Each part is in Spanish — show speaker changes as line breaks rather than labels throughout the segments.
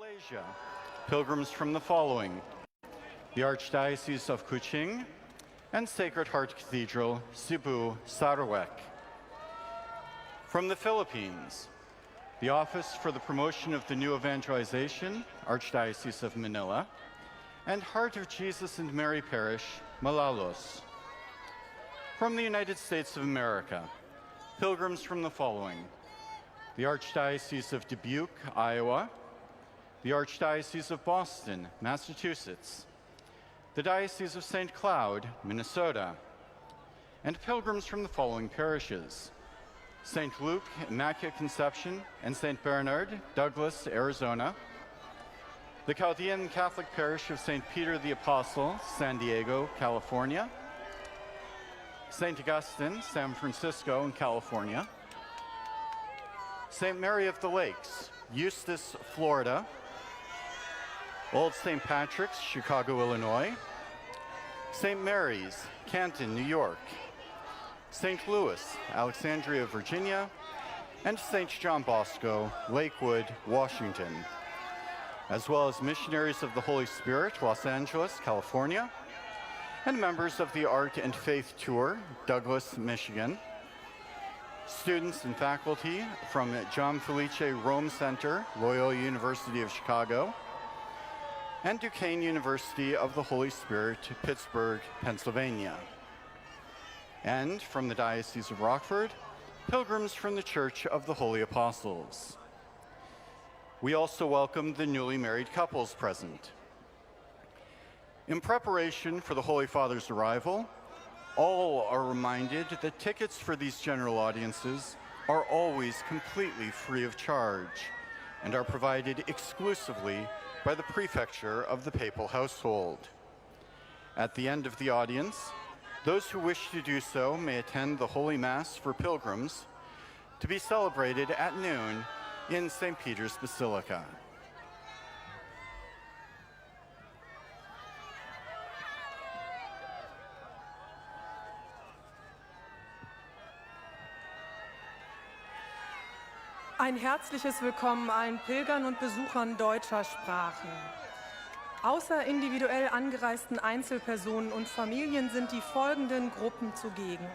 Malaysia, pilgrims from the following: the Archdiocese of Kuching and Sacred Heart Cathedral, Cebu, Sarawak. From the Philippines, the Office for the Promotion of the New Evangelization, Archdiocese of Manila, and Heart of Jesus and Mary Parish, Malolos. From the United States of America, pilgrims from the following: the Archdiocese of Dubuque, Iowa, the Archdiocese of Boston, Massachusetts, the Diocese of St. Cloud, Minnesota, and pilgrims from the following parishes: St. Luke, Immaculate Conception, and St. Bernard, Douglas, Arizona, the Chaldean Catholic Parish of St. Peter the Apostle, San Diego, California, St. Augustine, San Francisco in California, St. Mary of the Lakes, Eustis, Florida, Old St. Patrick's, Chicago, Illinois, St. Mary's, Canton, New York, St. Louis, Alexandria, Virginia, and St. John Bosco, Lakewood, Washington, as well as Missionaries of the Holy Spirit, Los Angeles, California, and members of the Art and Faith Tour, Douglas, Michigan, students and faculty from John Felice Rome Center, Loyola University of Chicago, and Duquesne University of the Holy Spirit, Pittsburgh, Pennsylvania. And from the Diocese of Rockford, pilgrims from the Church of the Holy Apostles. We also welcome the newly married couples present. In preparation for the Holy Father's arrival, all are reminded that tickets for these general audiences are always completely free of charge and are provided exclusively by the Prefecture of the Papal Household. At the end of the audience, those who wish to do so may attend the Holy Mass for pilgrims to be celebrated at noon in St. Peter's Basilica.
Ein herzliches Willkommen allen Pilgern und Besuchern deutscher Sprachen. Außer individuell angereisten Einzelpersonen und Familien sind die folgenden Gruppen zugegen: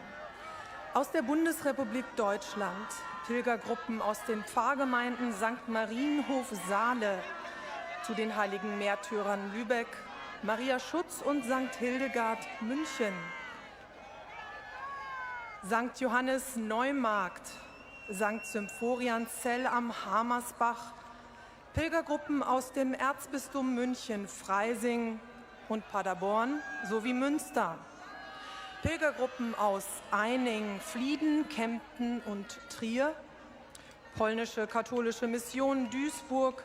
aus der Bundesrepublik Deutschland, Pilgergruppen aus den Pfarrgemeinden St. Marienhof Saale zu den Heiligen Märtyrern Lübeck, Maria Schutz und St. Hildegard München, St. Johannes Neumarkt, St. Symphorian Zell am Hamersbach, Pilgergruppen aus dem Erzbistum München, Freising und Paderborn sowie Münster, Pilgergruppen aus Eining, Flieden, Kempten und Trier, polnische katholische Mission Duisburg,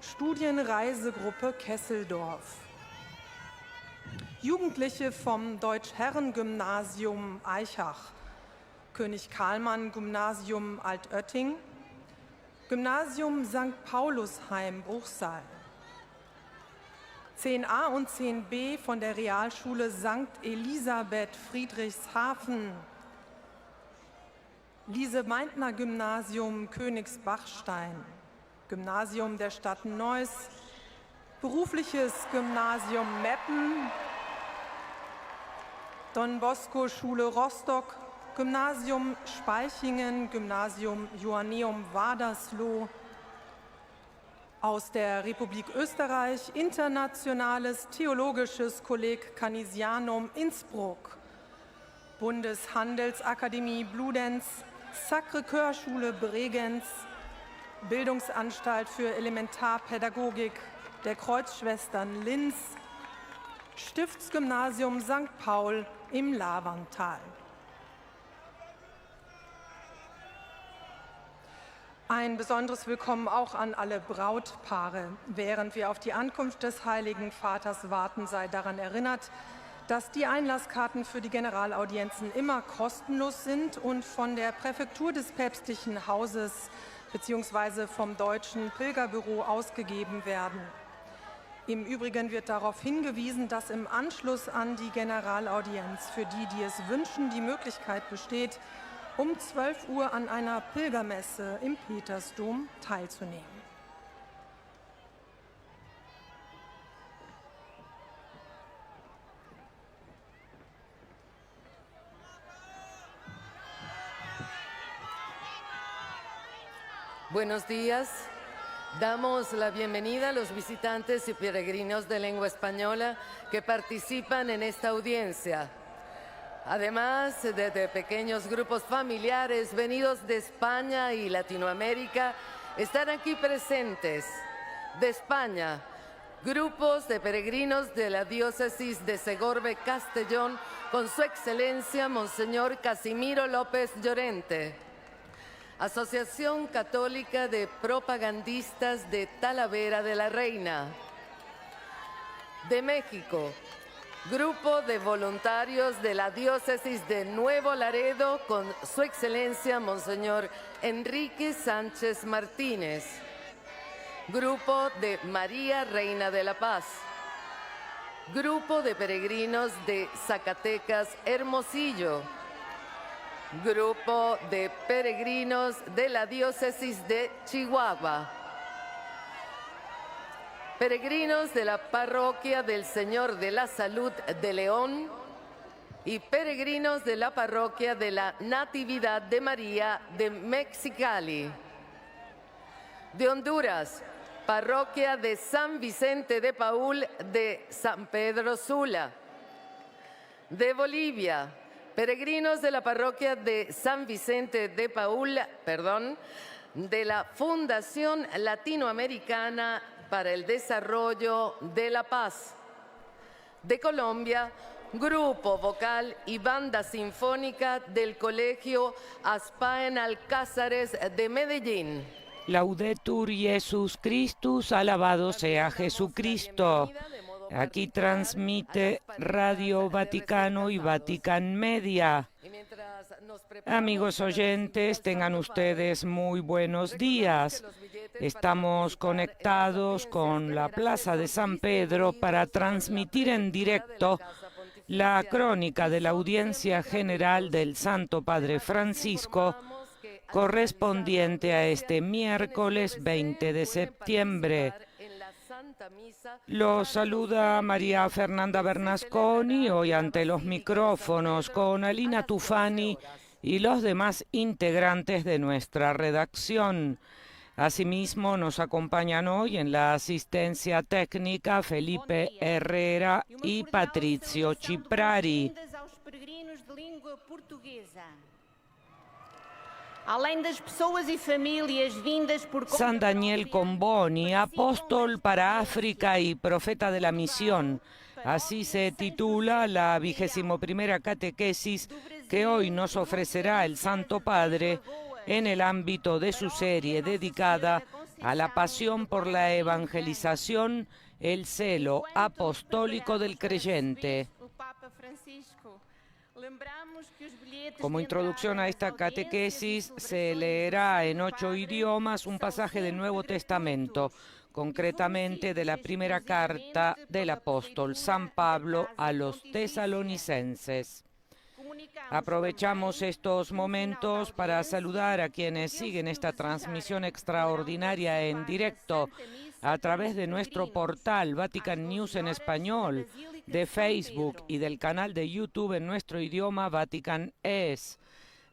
Studienreisegruppe Kesseldorf, Jugendliche vom Deutsch-Herren-Gymnasium Aichach, König Karlmann Gymnasium Altötting, Gymnasium St. Paulusheim Bruchsal, 10a und 10b von der Realschule St. Elisabeth Friedrichshafen, Lise-Meitner Gymnasium Königsbachstein, Gymnasium der Stadt Neuss, Berufliches Gymnasium Meppen, Don Bosco Schule Rostock, Gymnasium Speichingen, Gymnasium Joanneum Wadersloh, aus der Republik Österreich Internationales Theologisches Kolleg Canisianum Innsbruck, Bundeshandelsakademie Bludenz, Sacré-Cœur-Schule Bregenz, Bildungsanstalt für Elementarpädagogik der Kreuzschwestern Linz, Stiftsgymnasium St. Paul im Lavantal. Ein besonderes Willkommen auch an alle Brautpaare. Während wir auf die Ankunft des Heiligen Vaters warten, sei daran erinnert, dass die Einlasskarten für die Generalaudienzen immer kostenlos sind und von der Präfektur des päpstlichen Hauses bzw. vom Deutschen Pilgerbüro ausgegeben werden. Im Übrigen wird darauf hingewiesen, dass im Anschluss an die Generalaudienz für die, die es wünschen, die Möglichkeit besteht, um 12 Uhr an einer Pilgermesse im Petersdom teilzunehmen.
Buenos días. Damos la bienvenida a los visitantes y peregrinos de lengua española que participan en esta audiencia. Además de pequeños grupos familiares venidos de España y Latinoamérica, están aquí presentes de España grupos de peregrinos de la diócesis de Segorbe-Castellón con su excelencia Monseñor Casimiro López Llorente. Asociación Católica de Propagandistas de Talavera de la Reina. De México, Grupo de Voluntarios de la Diócesis de Nuevo Laredo con su excelencia Monseñor Enrique Sánchez Martínez. Grupo de María Reina de la Paz. Grupo de peregrinos de Zacatecas Hermosillo. Grupo de peregrinos de la diócesis de Chihuahua. Peregrinos de la parroquia del Señor de la Salud de León y peregrinos de la parroquia de la Natividad de María de Mexicali. De Honduras, parroquia de San Vicente de Paúl de San Pedro Sula. De Bolivia, peregrinos de la parroquia de San Vicente de Paúl, de la Fundación Latinoamericana para el Desarrollo de la Paz. De Colombia, grupo vocal y banda sinfónica del Colegio Aspaen Alcázares de Medellín.
Laudetur Jesus Christus, alabado sea Jesucristo. Aquí transmite Radio Vaticano y Vatican Media. Amigos oyentes, tengan ustedes muy buenos días. Estamos conectados con la Plaza de San Pedro para transmitir en directo la crónica de la audiencia general del Santo Padre Francisco, correspondiente a este miércoles 20 de septiembre. Los saluda María Fernanda Bernasconi, hoy ante los micrófonos con Alina Tufani y los demás integrantes de nuestra redacción. Asimismo, nos acompañan hoy en la asistencia técnica Felipe Herrera y Patricio Ciprari. San Daniel Comboni, apóstol para África y profeta de la misión. Así se titula la 21ª catequesis que hoy nos ofrecerá el Santo Padre en el ámbito de su serie dedicada a la pasión por la evangelización, el celo apostólico del creyente. Como introducción a esta catequesis se leerá en 8 idiomas un pasaje del Nuevo Testamento, concretamente de la primera carta del apóstol San Pablo a los tesalonicenses. Aprovechamos estos momentos para saludar a quienes siguen esta transmisión extraordinaria en directo a través de nuestro portal Vatican News en español, de Facebook y del canal de YouTube en nuestro idioma Vatican Es.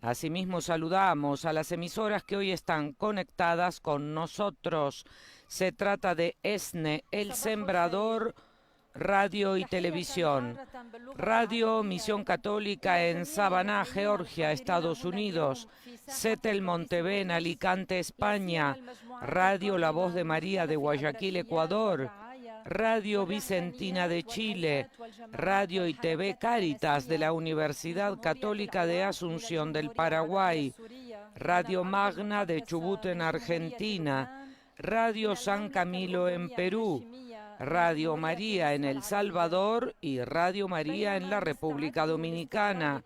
Asimismo saludamos a las emisoras que hoy están conectadas con nosotros. Se trata de ESNE, El Sembrador, Radio y Televisión. Radio Misión Católica en Sabaná, Georgia, Estados Unidos. Setel Montebé en Alicante, España. Radio La Voz de María de Guayaquil, Ecuador. Radio Vicentina de Chile. Radio y TV Cáritas de la Universidad Católica de Asunción del Paraguay. Radio Magna de Chubut en Argentina. Radio San Camilo en Perú. Radio María en El Salvador y Radio María en la República Dominicana.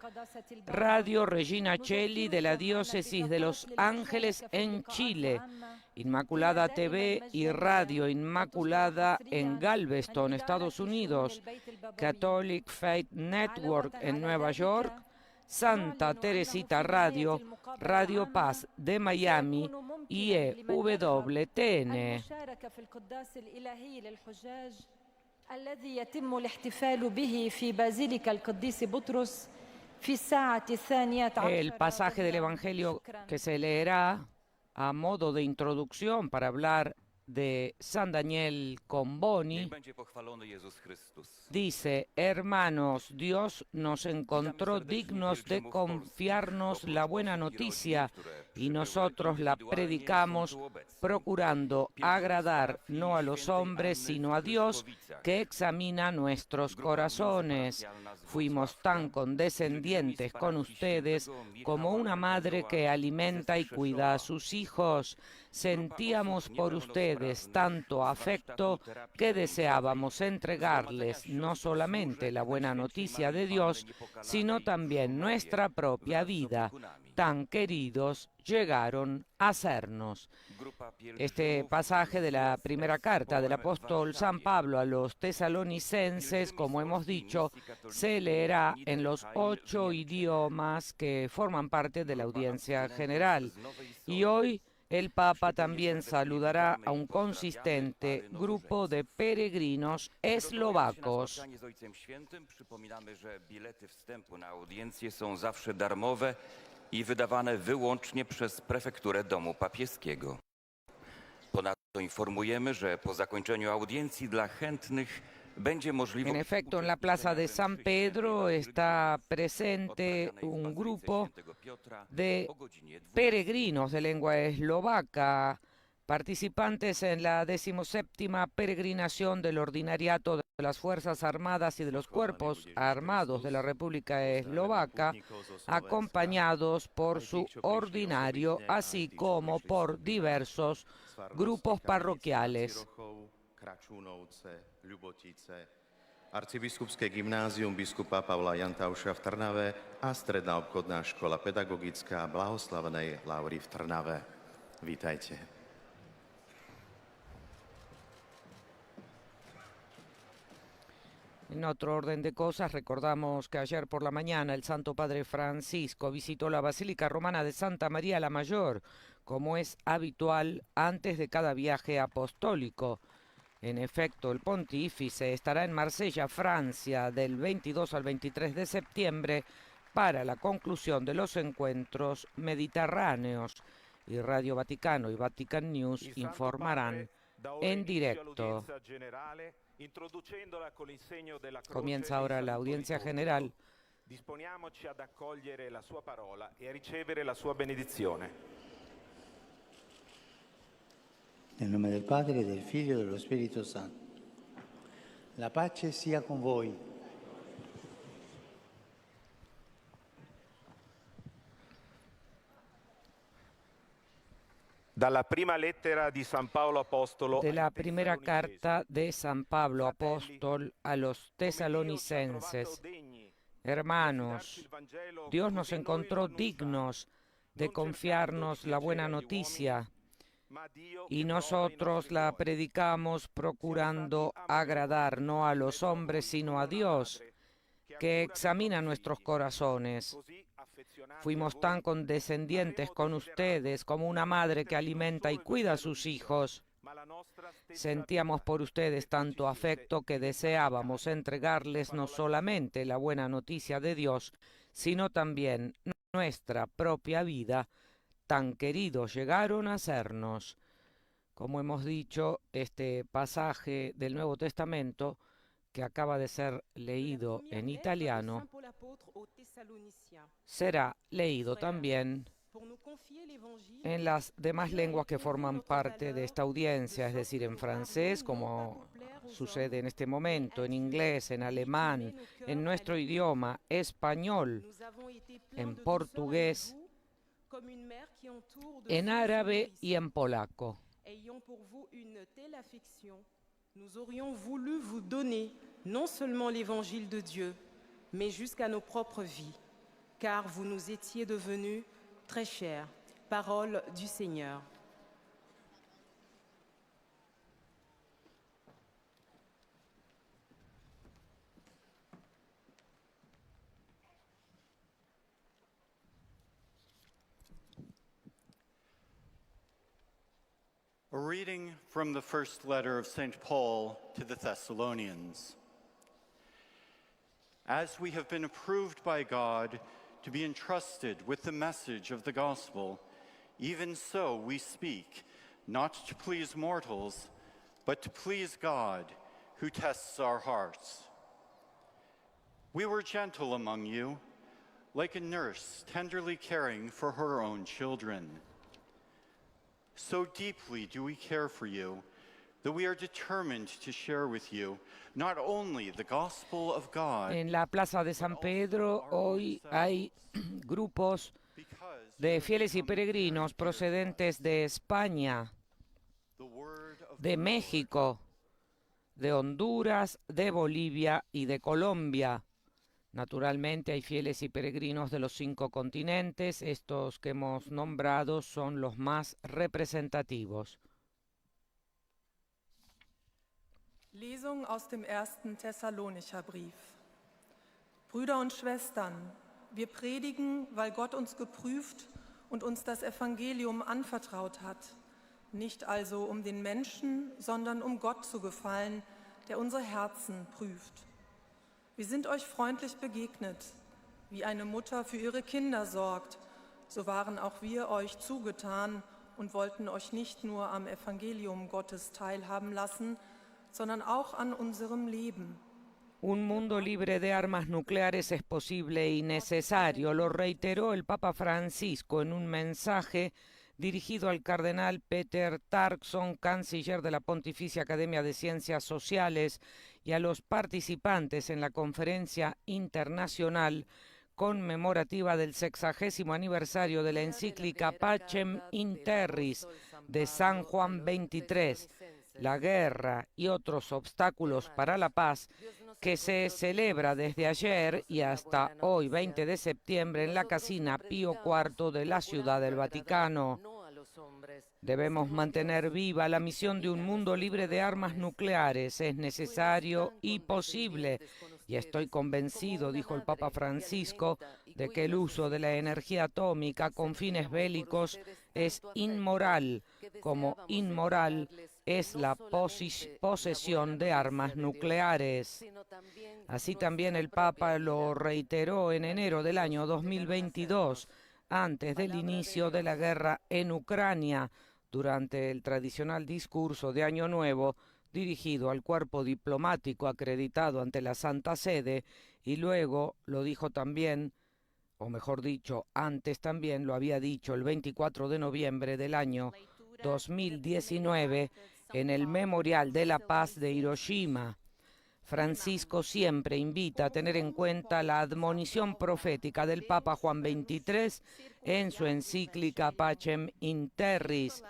Radio Regina Coeli de la Diócesis de Los Ángeles en Chile. Inmaculada TV y Radio Inmaculada en Galveston, Estados Unidos. Catholic Faith Network en Nueva York. Santa Teresita Radio, Radio Paz de Miami y EWTN. El pasaje del Evangelio que se leerá A modo de introducción para hablar de San Daniel Comboni,
Niech będzie pochwalony Jezus Chrystus.
dice: hermanos, Dios nos encontró dignos de confiarnos la buena noticia y nosotros la predicamos procurando agradar no a los hombres sino a Dios que examina nuestros corazones. Fuimos tan condescendientes con ustedes como una madre que alimenta y cuida a sus hijos. Sentíamos por ustedes tanto afecto que deseábamos entregarles no solamente la buena noticia de Dios, sino también nuestra propia vida. Tan queridos llegaron a sernos. Este pasaje de la primera carta del apóstol San Pablo a los tesalonicenses, como hemos dicho, se leerá en los 8 idiomas que forman parte de la audiencia general. Y hoy el Papa también saludará a un consistente grupo de peregrinos eslovacos.
Z Ojcem Świętym przypominamy, że bilety wstępu na audiencję są zawsze darmowe i wydawane wyłącznie przez prefekturę domu papieskiego. Ponadto informujemy, że po zakończeniu audiencji dla chętnych będzie możliwe.
En efecto, en la plaza de San Pedro está presente un grupo de peregrinos de lengua eslovaca, participantes en la 17ª peregrinación del Ordinariato de las Fuerzas Armadas y de los Cuerpos Armados de la República Eslovaca, acompañados por su ordinario, así como por diversos grupos parroquiales.
Arcibiskupské gymnázium biskupa Pavla Jantauša v Trnave a Stredná obchodná škola pedagogická Blahoslavenej Laury v Trnave. Vítajte.
En otro orden de cosas, recordamos que ayer por la mañana el Santo Padre Francisco visitó la Basílica Romana de Santa María la Mayor, como es habitual antes de cada viaje apostólico. En efecto, el pontífice estará en Marsella, Francia, del 22 al 23 de septiembre para la conclusión de los encuentros mediterráneos. Y Radio Vaticano y Vatican News informarán en directo. Comienza ahora la audiencia general.
Disponiamoci ad accogliere la sua parola e a ricevere la sua benedizione.
Nel nome del Padre, del Figlio e dello Spirito Santo. La pace sia con voi.
Dalla prima lettera di San Paolo Apostolo
De la
ai
primera
Tessalonicesi.
carta de San Pablo Apóstol a los tesalonicenses. Hermanos, Dios nos encontró dignos de confiarnos la buena noticia y nosotros la predicamos procurando agradar no a los hombres sino a Dios, que examina nuestros corazones. Fuimos tan condescendientes con ustedes como una madre que alimenta y cuida a sus hijos. Sentíamos por ustedes tanto afecto que deseábamos entregarles no solamente la buena noticia de Dios, sino también nuestra propia vida. Tan queridos llegaron a sernos. Como hemos dicho, este pasaje del Nuevo Testamento, que acaba de ser leído en italiano, será leído también en las demás lenguas que forman parte de esta audiencia, es decir, en francés, como sucede en este momento, en inglés, en alemán, en nuestro idioma, español, en portugués, en árabe y en polaco.
Ayant pour vous une telle affection, nous aurions voulu vous donner non seulement l'évangile de Dieu, mais jusqu'à nos propres vies, car vous nous étiez devenus très chers. Parole du Seigneur.
A reading from the first letter of St. Paul to the Thessalonians. As we have been approved by God to be entrusted with the message of the gospel, Even so we speak, not to please mortals, but to please God, who tests our hearts. We were gentle among you, like a nurse tenderly caring for her own children. So deeply do we care for you that we are determined to share with you not only the gospel of God,
En la Plaza de San Pedro hoy hay grupos de fieles y peregrinos procedentes de España, de México, de Honduras, de Bolivia y de Colombia. Naturalmente hay fieles y peregrinos de los 5 continentes. Estos que hemos nombrado son los más representativos.
Lesung aus dem 1. Thessalonicher Brief. Brüder und Schwestern, wir predigen, weil Gott uns geprüft und uns das Evangelium anvertraut hat. Nicht also um den Menschen, sondern um Gott zu gefallen, der unsere Herzen prüft. Wir sind euch freundlich begegnet, wie eine Mutter für ihre Kinder sorgt. So waren auch wir euch zugetan und wollten euch nicht nur am Evangelium Gottes teilhaben lassen, sondern auch an unserem Leben.
Un mundo libre de armas nucleares es posible y necesario, lo reiteró el Papa Francisco en un mensaje dirigido al cardenal Peter Turkson, canciller de la Pontificia Academia de Ciencias Sociales, y a los participantes en la conferencia internacional conmemorativa del 60º aniversario de la encíclica Pacem in Terris de San Juan XXIII, la guerra y otros obstáculos para la paz, que se celebra desde ayer y hasta hoy, 20 de septiembre, en la Casina Pío IV de la Ciudad del Vaticano. Debemos mantener viva la misión de un mundo libre de armas nucleares. Es necesario y posible. Y estoy convencido, dijo el Papa Francisco, de que el uso de la energía atómica con fines bélicos es inmoral, como inmoral es la posesión de armas nucleares. Así también el Papa lo reiteró en enero del año 2022, antes del inicio de la guerra en Ucrania, durante el tradicional discurso de Año Nuevo dirigido al cuerpo diplomático acreditado ante la Santa Sede, y luego lo dijo también, o mejor dicho, antes también lo había dicho el 24 de noviembre del año 2019 en el Memorial de la Paz de Hiroshima. Francisco siempre invita a tener en cuenta la admonición profética del Papa Juan XXIII en su encíclica Pacem in Terris.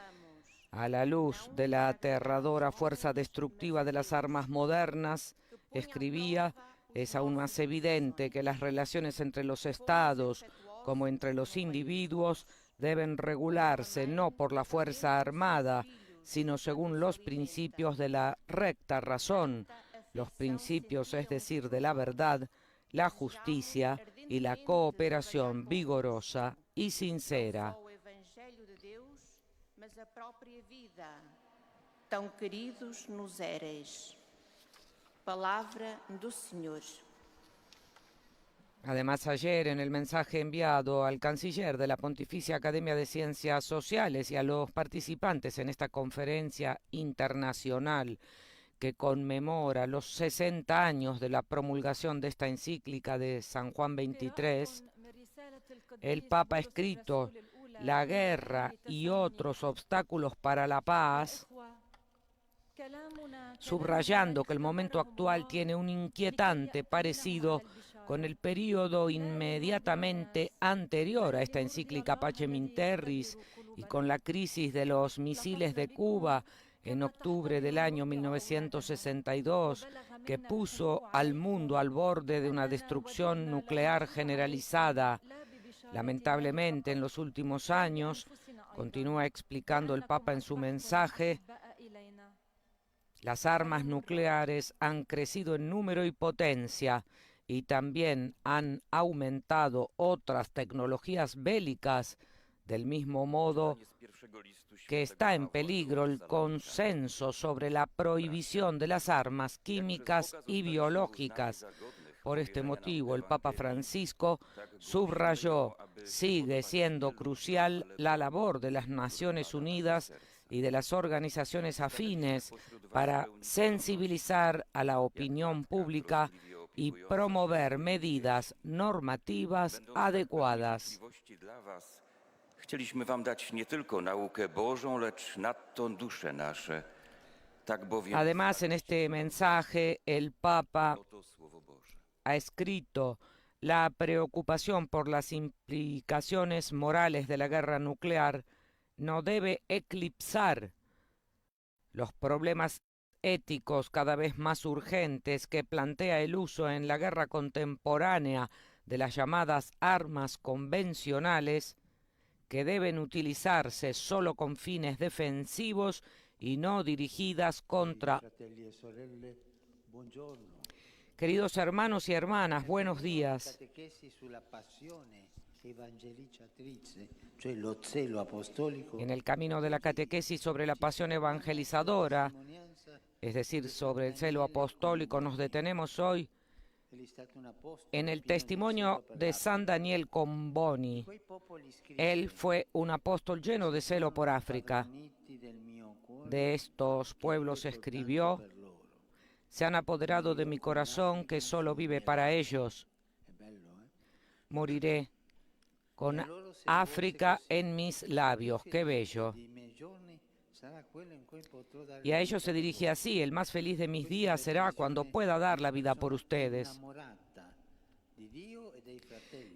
A la luz de la aterradora fuerza destructiva de las armas modernas, escribía, es aún más evidente que las relaciones entre los estados como entre los individuos deben regularse no por la fuerza armada, sino según los principios de la recta razón, los principios, es decir, de la verdad, la justicia y la cooperación vigorosa y sincera.
Mas a própria vida, tão queridos nos éreis. Palavra do Senhor.
Además, ayer en el mensaje enviado al canciller de la Pontificia Academia de Ciencias Sociales y a los participantes en esta conferencia internacional que conmemora los 60 años de la promulgación de esta encíclica de San Juan XXIII, el Papa ha escrito: la guerra y otros obstáculos para la paz, subrayando que el momento actual tiene un inquietante parecido con el periodo inmediatamente anterior a esta encíclica Pacem in Terris y con la crisis de los misiles de Cuba en octubre del año 1962, que puso al mundo al borde de una destrucción nuclear generalizada. Lamentablemente, en los últimos años, continúa explicando el Papa en su mensaje, las armas nucleares han crecido en número y potencia y también han aumentado otras tecnologías bélicas, del mismo modo que está en peligro el consenso sobre la prohibición de las armas químicas y biológicas. Por este motivo, el Papa Francisco subrayó: sigue siendo crucial la labor de las Naciones Unidas y de las organizaciones afines para sensibilizar a la opinión pública y promover medidas normativas adecuadas.
Chcieliśmy wam dać nie tylko naukę Bożą, lecz nadto dusze nasze. Tak bowiem
Además, en este mensaje, el Papa ha escrito: la preocupación por las implicaciones morales de la guerra nuclear no debe eclipsar los problemas éticos cada vez más urgentes que plantea el uso en la guerra contemporánea de las llamadas armas convencionales, que deben utilizarse solo con fines defensivos y no dirigidas contra... Queridos hermanos y hermanas, buenos días. En el camino de la catequesis sobre la pasión evangelizadora, es decir, sobre el celo apostólico, nos detenemos hoy en el testimonio de San Daniel Comboni. Él fue un apóstol lleno de celo por África. De estos pueblos escribió: se han apoderado de mi corazón que solo vive para ellos. Moriré con África en mis labios. ¡Qué bello! Y a ellos se dirige así: el más feliz de mis días será cuando pueda dar la vida por ustedes.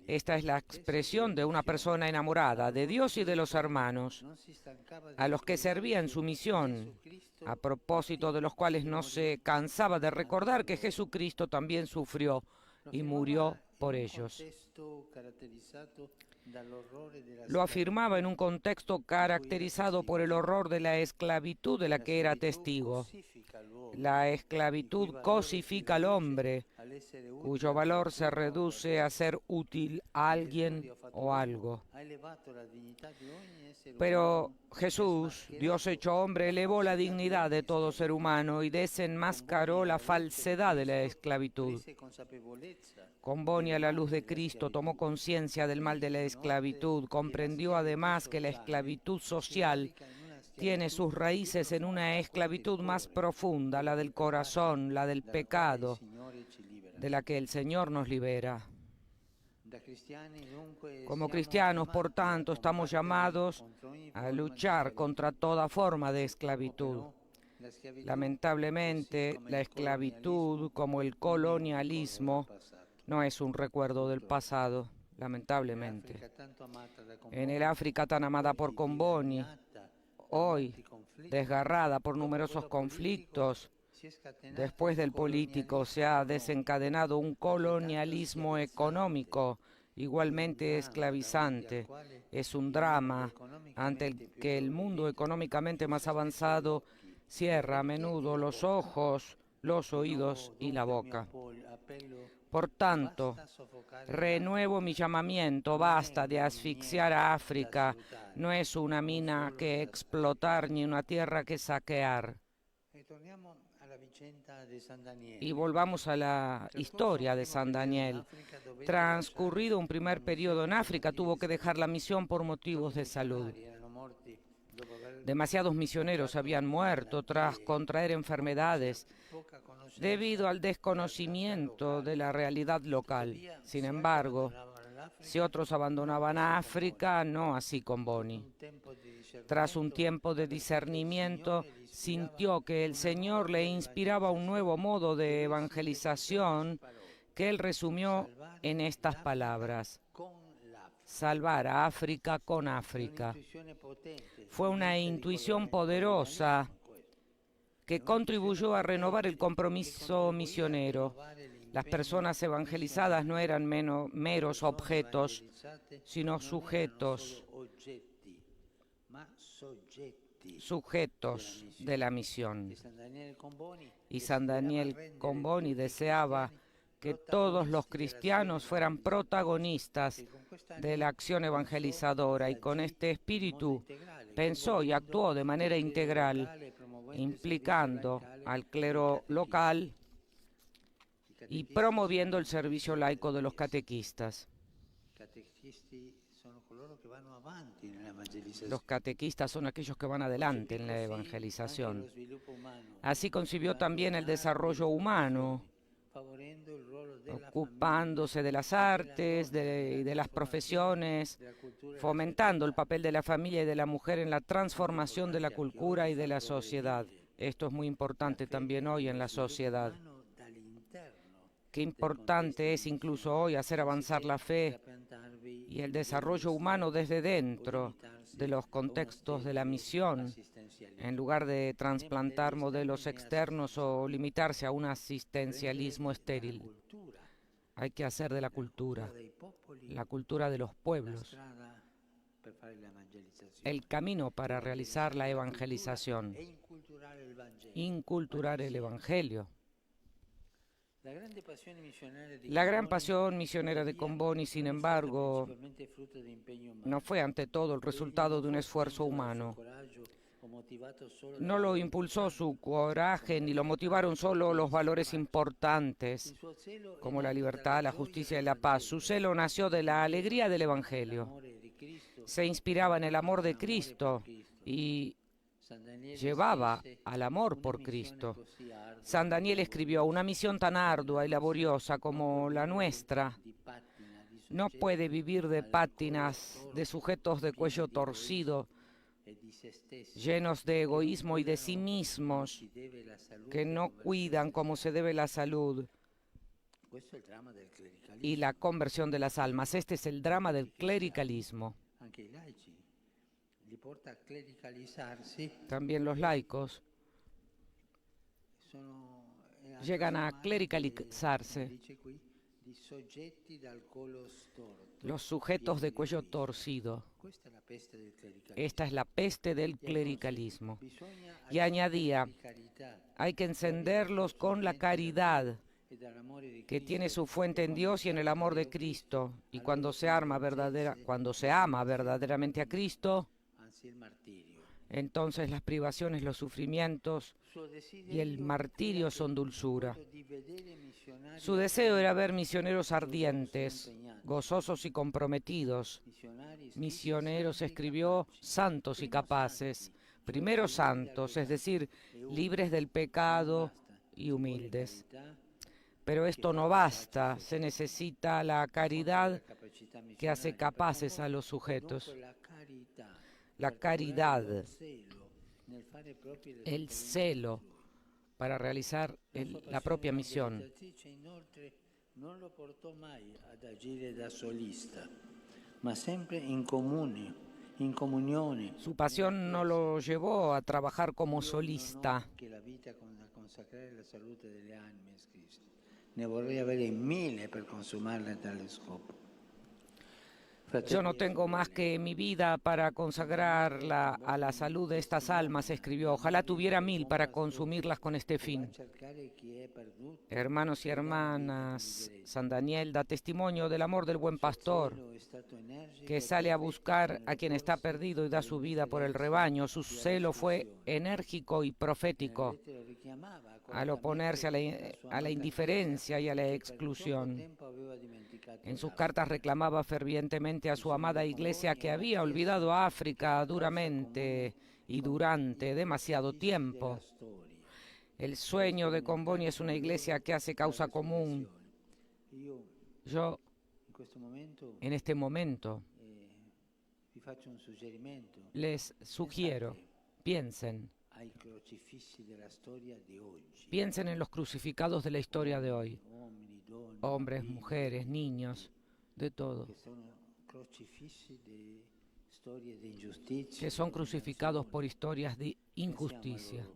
Esta es la expresión de una persona enamorada de Dios y de los hermanos, a los que servía en su misión, a propósito de los cuales no se cansaba de recordar que Jesucristo también sufrió y murió por ellos. Lo afirmaba en un contexto caracterizado por el horror de la esclavitud de la que era testigo. La esclavitud cosifica al hombre, cuyo valor se reduce a ser útil a alguien o algo. Pero Jesús, Dios hecho hombre, elevó la dignidad de todo ser humano y desenmascaró la falsedad de la esclavitud. Comboni, a la luz de Cristo, tomó conciencia del mal de la esclavitud, comprendió además que la esclavitud social tiene sus raíces en una esclavitud más profunda, la del corazón, la del pecado, de la que el Señor nos libera. Como cristianos, por tanto, estamos llamados a luchar contra toda forma de esclavitud. Lamentablemente, la esclavitud, como el colonialismo, no es un recuerdo del pasado, lamentablemente. En el África tan amada por Comboni, hoy desgarrada por numerosos conflictos, después del político se ha desencadenado un colonialismo económico igualmente esclavizante. Es un drama ante el que el mundo económicamente más avanzado cierra a menudo los ojos, los oídos y la boca. Por tanto, renuevo mi llamamiento: basta de asfixiar a África. No es una mina que explotar ni una tierra que saquear. Y volvamos a la historia de San Daniel. Transcurrido un primer periodo en África, tuvo que dejar la misión por motivos de salud. Demasiados misioneros habían muerto tras contraer enfermedades debido al desconocimiento de la realidad local. Sin embargo, si otros abandonaban África, no así Comboni. Tras un tiempo de discernimiento, sintió que el Señor le inspiraba un nuevo modo de evangelización que él resumió en estas palabras: salvar a África con África. Fue una intuición poderosa que contribuyó a renovar el compromiso misionero. Las personas evangelizadas no eran meros objetos, sino sujetos de la misión. Y San Daniel Comboni deseaba que todos los cristianos fueran protagonistas de la acción evangelizadora, y con este espíritu pensó y actuó de manera integral, implicando al clero local y promoviendo el servicio laico de los catequistas. Los catequistas son aquellos que van adelante en la evangelización. Así concibió también el desarrollo humano, ocupándose de las artes y de las profesiones, fomentando el papel de la familia y de la mujer en la transformación de la cultura y de la sociedad. Esto es muy importante también hoy en la sociedad. Qué importante es incluso hoy hacer avanzar la fe y el desarrollo humano desde dentro de los contextos de la misión, en lugar de trasplantar modelos externos o limitarse a un asistencialismo estéril. Hay que hacer de la cultura de los pueblos, el camino para realizar la evangelización, inculturar el Evangelio. La gran pasión misionera de Comboni, sin embargo, no fue ante todo el resultado de un esfuerzo humano. No lo impulsó su coraje ni lo motivaron solo los valores importantes, como la libertad, la justicia y la paz. Su celo nació de la alegría del Evangelio. Se inspiraba en el amor de Cristo y llevaba al amor por Cristo. San Daniel escribió: una misión tan ardua y laboriosa como la nuestra no puede vivir de pátinas, de sujetos de cuello torcido, llenos de egoísmo y de sí mismos, que no cuidan como se debe la salud y la conversión de las almas. Este es el drama del clericalismo. También los laicos llegan a clericalizarse. Los sujetos de cuello torcido. Esta es la peste del clericalismo. Y añadía: hay que encenderlos con la caridad, que tiene su fuente en Dios y en el amor de Cristo. Y cuando se ama verdaderamente a Cristo, entonces las privaciones, los sufrimientos y el martirio son dulzura. Su deseo era ver misioneros ardientes, gozosos y comprometidos. Misioneros, escribió, santos y capaces. Primero santos, es decir, libres del pecado y humildes. Pero esto no basta, se necesita la caridad que hace capaces a los sujetos. La caridad, el celo para realizar la propia misión. Su pasión no lo llevó a trabajar como solista. Yo no tengo más que mi vida para consagrarla a la salud de estas almas, escribió. Ojalá tuviera 1000 para consumirlas con este fin. Hermanos y hermanas, San Daniel da testimonio del amor del buen pastor, que sale a buscar a quien está perdido y da su vida por el rebaño. Su celo fue enérgico y profético, al oponerse a la indiferencia y a la exclusión. En sus cartas reclamaba fervientemente a su amada Iglesia, que había olvidado a África duramente y durante demasiado tiempo. El sueño de Comboni es una Iglesia que hace causa común. Yo, en este momento, les sugiero, piensen en los crucificados de la historia de hoy. Hombres, mujeres, niños, de todo, que son crucificados por historias de injusticia.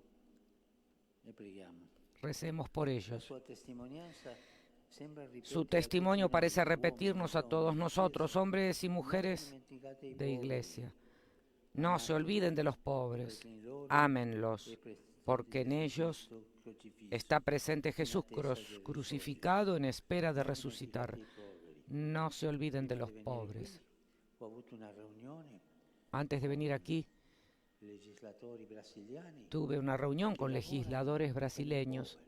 Recemos por ellos. Su testimonio parece repetirnos a todos nosotros, hombres y mujeres de Iglesia. No se olviden de los pobres, ámenlos, porque en ellos está presente Jesús crucificado en espera de resucitar. No se olviden de los pobres. Antes de venir aquí, tuve una reunión con legisladores brasileños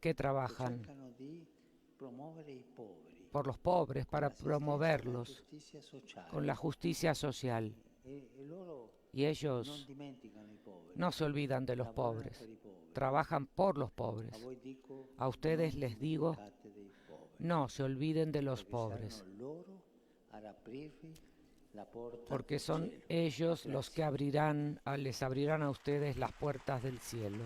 que trabajan por los pobres, para promoverlos con la justicia social. Y ellos no se olvidan de los pobres, trabajan por los pobres. A ustedes les digo, no se olviden de los pobres, porque son ellos los que les abrirán a ustedes las puertas del cielo.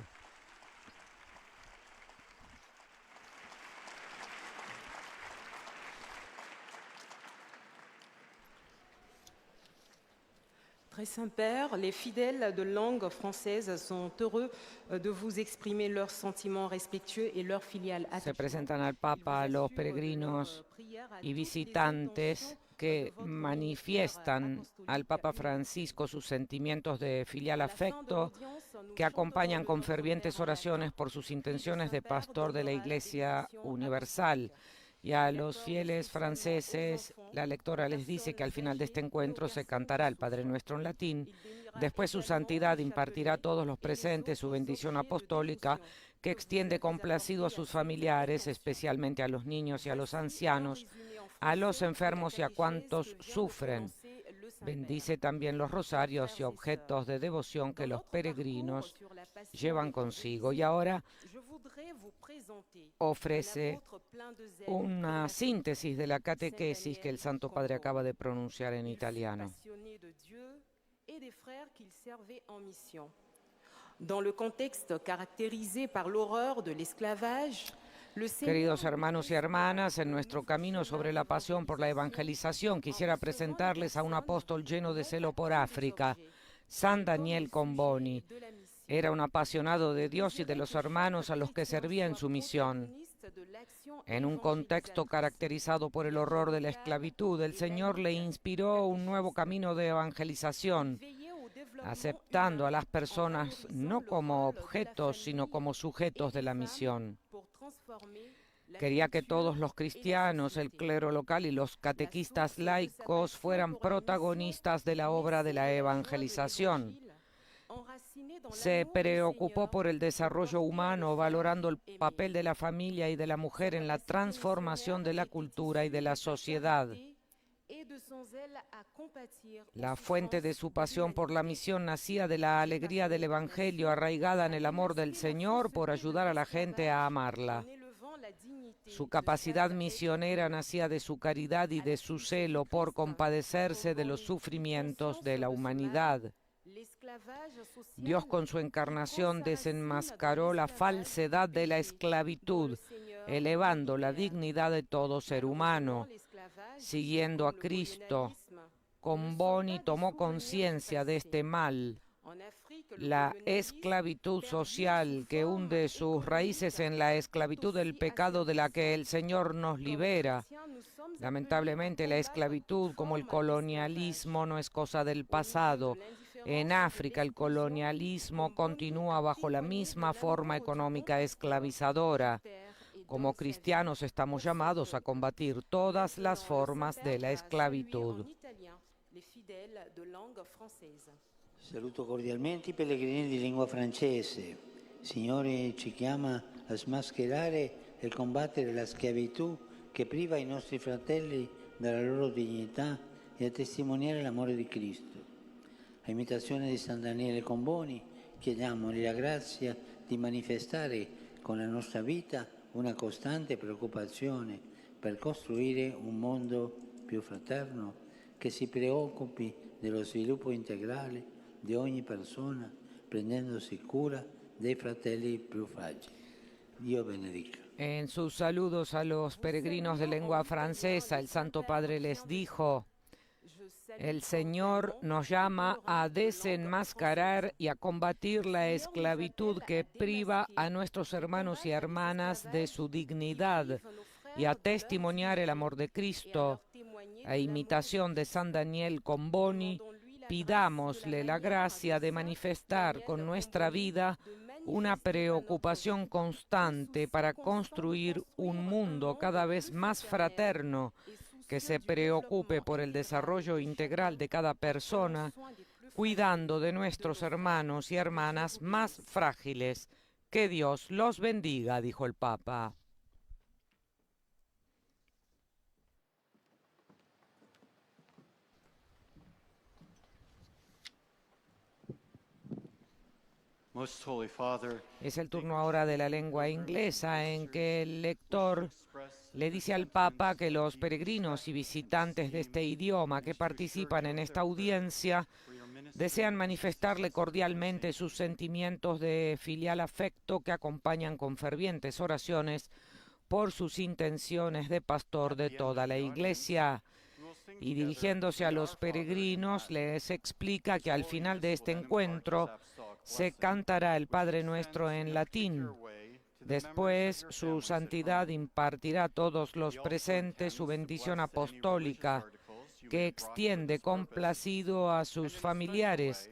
Très Saint-Père, les fidèles de langue française sont heureux de vous exprimer leurs sentiments respectueux et leur filial
Se
attachement.
presentan al Papa los peregrinos y visitantes que manifiestan al Papa Francisco sus sentimientos de filial afecto, que acompañan con fervientes oraciones por sus intenciones de pastor de la Iglesia Universal. Y a los fieles franceses, la lectora les dice que al final de este encuentro se cantará el Padre Nuestro en latín. Después su santidad impartirá a todos los presentes su bendición apostólica, que extiende complacido a sus familiares, especialmente a los niños y a los ancianos, a los enfermos y a cuantos sufren. Bendice también los rosarios y objetos de devoción que los peregrinos llevan consigo. Y ahora ofrece una síntesis de la catequesis que el Santo Padre acaba de pronunciar en italiano.
Dans le contexte caractérisé par l'horreur de l'esclavage,
Queridos hermanos y hermanas, en nuestro camino sobre la pasión por la evangelización, quisiera presentarles a un apóstol lleno de celo por África, San Daniel Comboni. Era un apasionado de Dios y de los hermanos a los que servía en su misión. En un contexto caracterizado por el horror de la esclavitud, el Señor le inspiró un nuevo camino de evangelización, aceptando a las personas no como objetos, sino como sujetos de la misión. Quería que todos los cristianos, el clero local y los catequistas laicos fueran protagonistas de la obra de la evangelización. Se preocupó por el desarrollo humano, valorando el papel de la familia y de la mujer en la transformación de la cultura y de la sociedad. La fuente de su pasión por la misión nacía de la alegría del Evangelio, arraigada en el amor del Señor por ayudar a la gente a amarla. Su capacidad misionera nacía de su caridad y de su celo por compadecerse de los sufrimientos de la humanidad. Dios con su encarnación desenmascaró la falsedad de la esclavitud, elevando la dignidad de todo ser humano. Siguiendo a Cristo, Comboni tomó conciencia de este mal, la esclavitud social que hunde sus raíces en la esclavitud del pecado de la que el Señor nos libera. Lamentablemente, la esclavitud, como el colonialismo, no es cosa del pasado. En África, el colonialismo continúa bajo la misma forma económica esclavizadora. Como cristianos estamos llamados a combatir todas las formas de la esclavitud.
Saluto cordialmente i pellegrini di lingua francese. Il Signore ci chiama a smascherare e combattere la schiavitù che priva i nostri fratelli della loro dignità e a testimoniare l'amore di Cristo. A imitazione di San Daniele Comboni, chiediamogli la grazia di manifestare con la nostra vita una costante preoccupazione per costruire un mondo più fraterno che si preoccupi dello sviluppo integrale di ogni persona, prendendosi cura dei fratelli più fragili. Dio benedica.
En sus saludos a los peregrinos de lengua francesa, el Santo Padre les dijo: el Señor nos llama a desenmascarar y a combatir la esclavitud que priva a nuestros hermanos y hermanas de su dignidad y a testimoniar el amor de Cristo. A imitación de San Daniel Comboni, pidámosle la gracia de manifestar con nuestra vida una preocupación constante para construir un mundo cada vez más fraterno, que se preocupe por el desarrollo integral de cada persona, cuidando de nuestros hermanos y hermanas más frágiles. Que Dios los bendiga, dijo el Papa.
Most Holy Father,
Es el turno ahora de la lengua inglesa, en que el lector le dice al Papa que los peregrinos y visitantes de este idioma que participan en esta audiencia desean manifestarle cordialmente sus sentimientos de filial afecto que acompañan con fervientes oraciones por sus intenciones de pastor de toda la Iglesia. Y dirigiéndose a los peregrinos, les explica que al final de este encuentro se cantará el Padre Nuestro en latín. Después, su santidad impartirá a todos los presentes su bendición apostólica, que extiende complacido a sus familiares,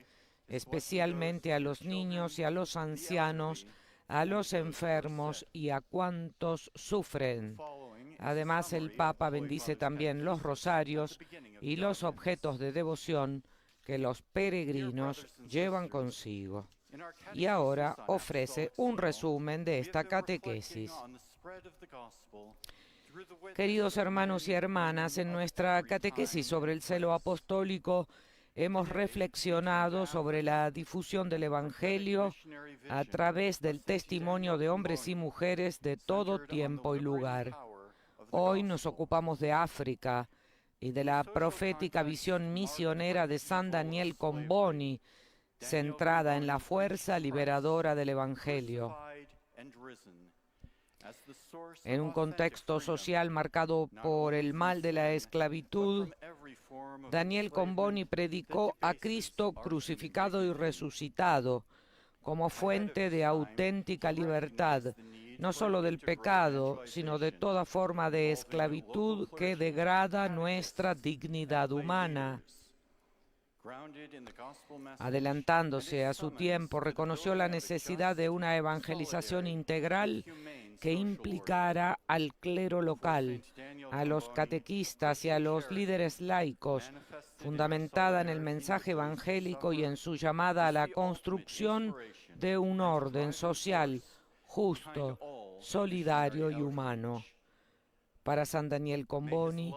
especialmente a los niños y a los ancianos, a los enfermos y a cuantos sufren. Además, el Papa bendice también los rosarios y los objetos de devoción que los peregrinos llevan consigo. Y ahora ofrece un resumen de esta catequesis. Queridos hermanos y hermanas, en nuestra catequesis sobre el celo apostólico hemos reflexionado sobre la difusión del Evangelio a través del testimonio de hombres y mujeres de todo tiempo y lugar. Hoy nos ocupamos de África y de la profética visión misionera de San Daniel Comboni, centrada en la fuerza liberadora del Evangelio. En un contexto social marcado por el mal de la esclavitud, Daniel Comboni predicó a Cristo crucificado y resucitado como fuente de auténtica libertad, no solo del pecado, sino de toda forma de esclavitud que degrada nuestra dignidad humana. Adelantándose a su tiempo, reconoció la necesidad de una evangelización integral que implicara al clero local, a los catequistas y a los líderes laicos, fundamentada en el mensaje evangélico y en su llamada a la construcción de un orden social justo, solidario y humano. Para San Daniel Comboni,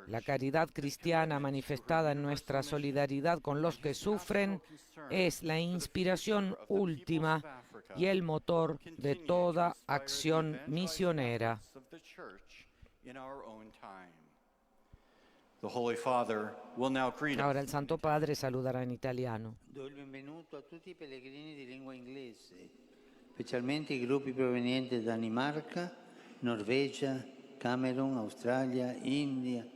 la caridad cristiana manifestada en nuestra solidaridad con los que sufren es la inspiración última y el motor de toda acción misionera. Ahora el Santo Padre saludará en italiano.
Do il benvenuto a tutti i pellegrini di lingua inglese, specialmente i gruppi provenienti da Danimarca, Norvegia, Camerun, Australia, India,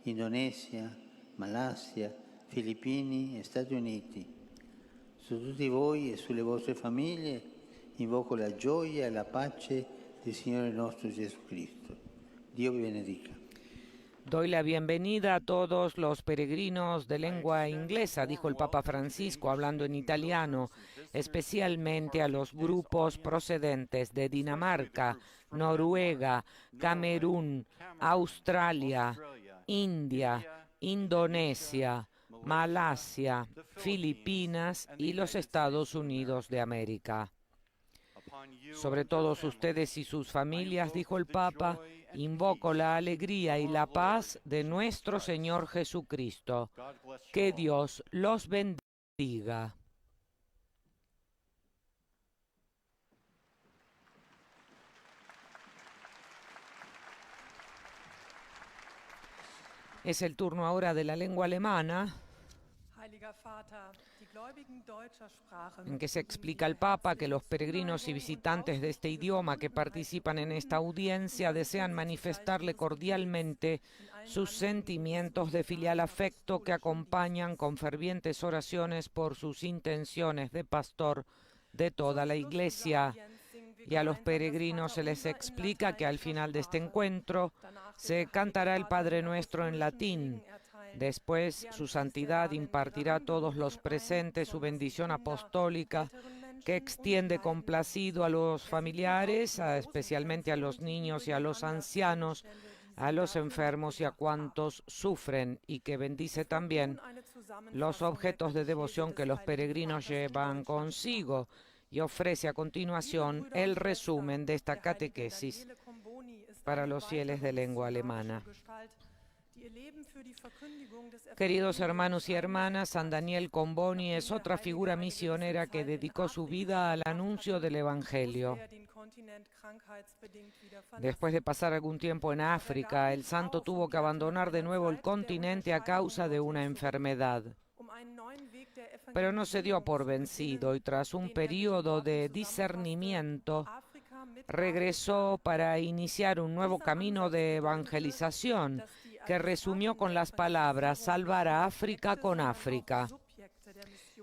Indonesia, Malaysia, Filippini e Stati Uniti. Su tutti voi e sulle vostre famiglie invoco la gioia e la pace del Signore nostro Gesù Cristo. Dio vi benedica.
Doy la bienvenida a todos los peregrinos de lengua inglesa, dijo el Papa Francisco hablando en italiano, especialmente a los grupos procedentes de Dinamarca, Noruega, Camerún, Australia, India, Indonesia, Malasia, Filipinas y los Estados Unidos de América. Sobre todos ustedes y sus familias, dijo el Papa, invoco la alegría y la paz de nuestro Señor Jesucristo. Que Dios los bendiga. Es el turno ahora de la lengua alemana, en que se explica al Papa que los peregrinos y visitantes de este idioma que participan en esta audiencia desean manifestarle cordialmente sus sentimientos de filial afecto que acompañan con fervientes oraciones por sus intenciones de pastor de toda la Iglesia. Y a los peregrinos se les explica que al final de este encuentro se cantará el Padre Nuestro en latín. Después, su santidad impartirá a todos los presentes su bendición apostólica, que extiende complacido a los familiares, especialmente a los niños y a los ancianos, a los enfermos y a cuantos sufren, y que bendice también los objetos de devoción que los peregrinos llevan consigo, y ofrece a continuación el resumen de esta catequesis para los fieles de lengua alemana. Queridos hermanos y hermanas, San Daniel Comboni es otra figura misionera que dedicó su vida al anuncio del Evangelio. Después de pasar algún tiempo en África, el santo tuvo que abandonar de nuevo el continente a causa de una enfermedad. Pero no se dio por vencido y tras un periodo de discernimiento regresó para iniciar un nuevo camino de evangelización que resumió con las palabras «salvar a África con África».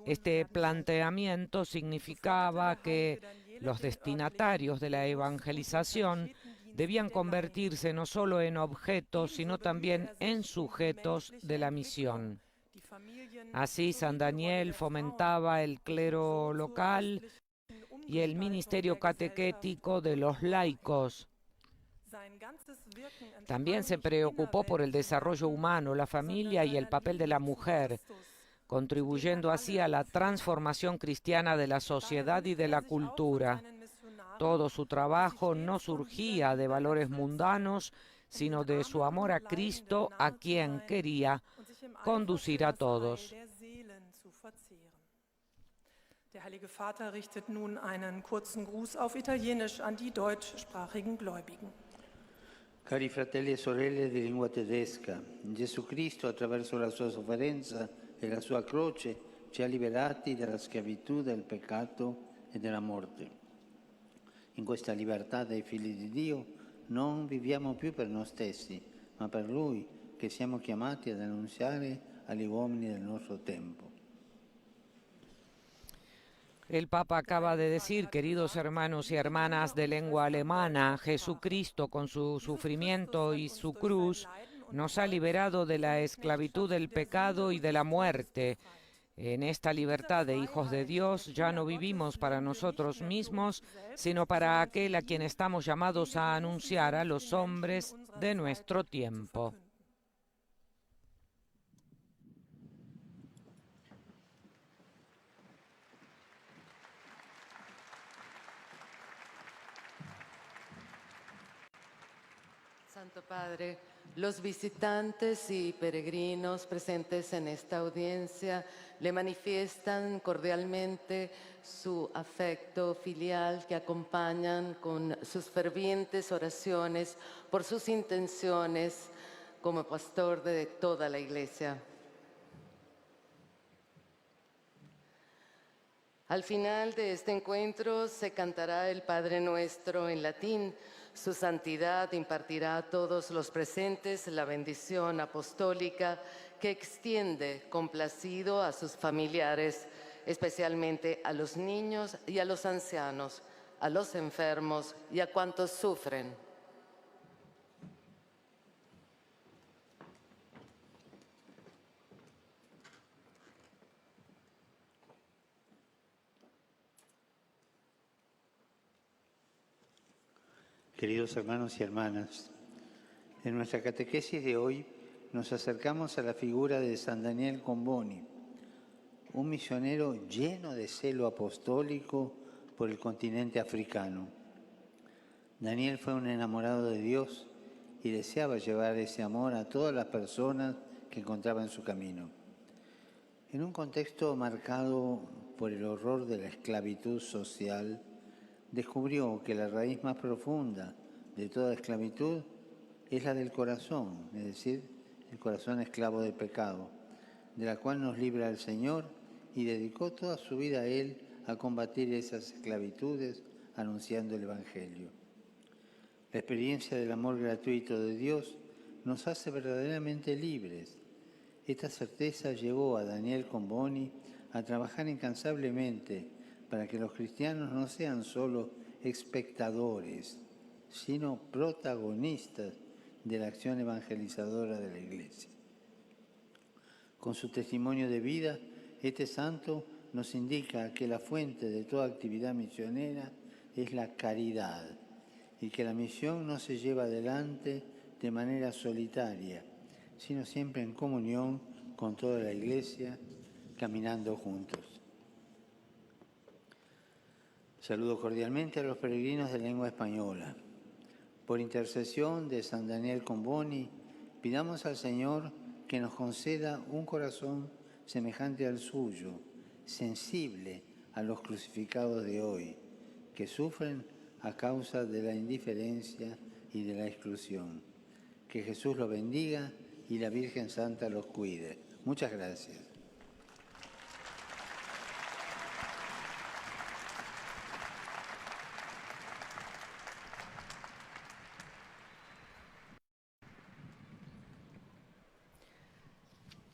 Este planteamiento significaba que los destinatarios de la evangelización debían convertirse no solo en objetos, sino también en sujetos de la misión. Así, San Daniel fomentaba el clero local y el ministerio catequético de los laicos. También se preocupó por el desarrollo humano, la familia y el papel de la mujer, contribuyendo así a la transformación cristiana de la sociedad y de la cultura. Todo su trabajo no surgía de valores mundanos, sino de su amor a Cristo, a quien quería conducir a todos.
Der Heilige Vater richtet nun einen kurzen Gruß auf Italienisch an die deutschsprachigen Gläubigen.
Cari fratelli e sorelle di lingua tedesca, Gesù Cristo attraverso la sua sofferenza e la sua croce ci ha liberati dalla schiavitù, del peccato e della morte. In questa libertà dei figli di Dio non viviamo più per noi stessi, ma per Lui che siamo chiamati ad annunziare agli uomini del nostro tempo.
El Papa acaba de decir, queridos hermanos y hermanas de lengua alemana, Jesucristo con su sufrimiento y su cruz nos ha liberado de la esclavitud del pecado y de la muerte. En esta libertad de hijos de Dios ya no vivimos para nosotros mismos, sino para aquel a quien estamos llamados a anunciar a los hombres de nuestro tiempo.
Santo Padre, los visitantes y peregrinos presentes en esta audiencia le manifiestan cordialmente su afecto filial que acompañan con sus fervientes oraciones por sus intenciones como pastor de toda la Iglesia. Al final de este encuentro se cantará el Padre Nuestro en latín. Su santidad impartirá a todos los presentes la bendición apostólica que extiende complacido a sus familiares, especialmente a los niños y a los ancianos, a los enfermos y a cuantos sufren.
Queridos hermanos y hermanas, en nuestra catequesis de hoy nos acercamos a la figura de San Daniel Comboni, un misionero lleno de celo apostólico por el continente africano. Daniel fue un enamorado de Dios y deseaba llevar ese amor a todas las personas que encontraba en su camino. En un contexto marcado por el horror de la esclavitud social, descubrió que la raíz más profunda de toda esclavitud es la del corazón, es decir, el corazón esclavo del pecado, de la cual nos libra el Señor, y dedicó toda su vida a Él a combatir esas esclavitudes anunciando el Evangelio. La experiencia del amor gratuito de Dios nos hace verdaderamente libres. Esta certeza llevó a Daniel Comboni a trabajar incansablemente para que los cristianos no sean solo espectadores, sino protagonistas de la acción evangelizadora de la Iglesia. Con su testimonio de vida, este santo nos indica que la fuente de toda actividad misionera es la caridad y que la misión no se lleva adelante de manera solitaria, sino siempre en comunión con toda la Iglesia, caminando juntos. Saludo cordialmente a los peregrinos de lengua española. Por intercesión de San Daniel Comboni, Pidamos al Señor que nos conceda un corazón semejante al suyo, sensible a los crucificados de hoy, que sufren a causa de la indiferencia y de la exclusión. Que Jesús los bendiga y la Virgen Santa los cuide. Muchas gracias.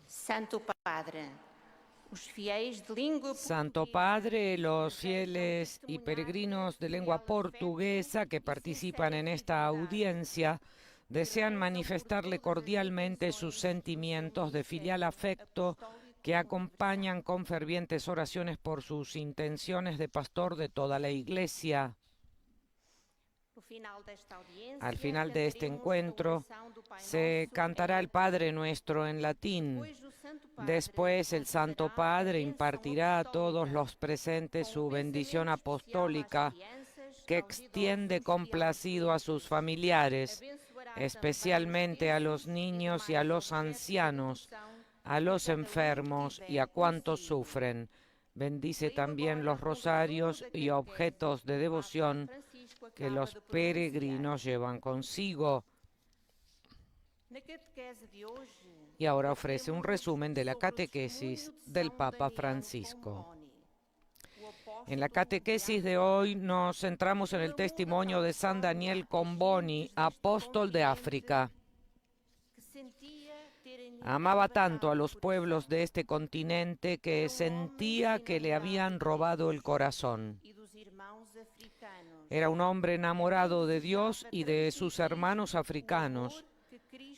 Santo Padre, os fiéis de língua
Santo Padre, los fieles y peregrinos de lengua portuguesa que participan en esta audiencia desean manifestarle cordialmente sus sentimientos de filial afecto que acompañan con fervientes oraciones por sus intenciones de pastor de toda la Iglesia. Al final de este encuentro se cantará el Padre Nuestro en latín. Después el Santo Padre impartirá a todos los presentes su bendición apostólica que extiende complacido a sus familiares, especialmente a los niños y a los ancianos, a los enfermos y a cuantos sufren. Bendice también los rosarios y objetos de devoción que los peregrinos llevan consigo. Y ahora ofrece un resumen de la catequesis del Papa Francisco. En la catequesis de hoy nos centramos en el testimonio de San Daniel Comboni, apóstol de África. Amaba tanto a los pueblos de este continente que sentía que le habían robado el corazón. Era un hombre enamorado de Dios y de sus hermanos africanos,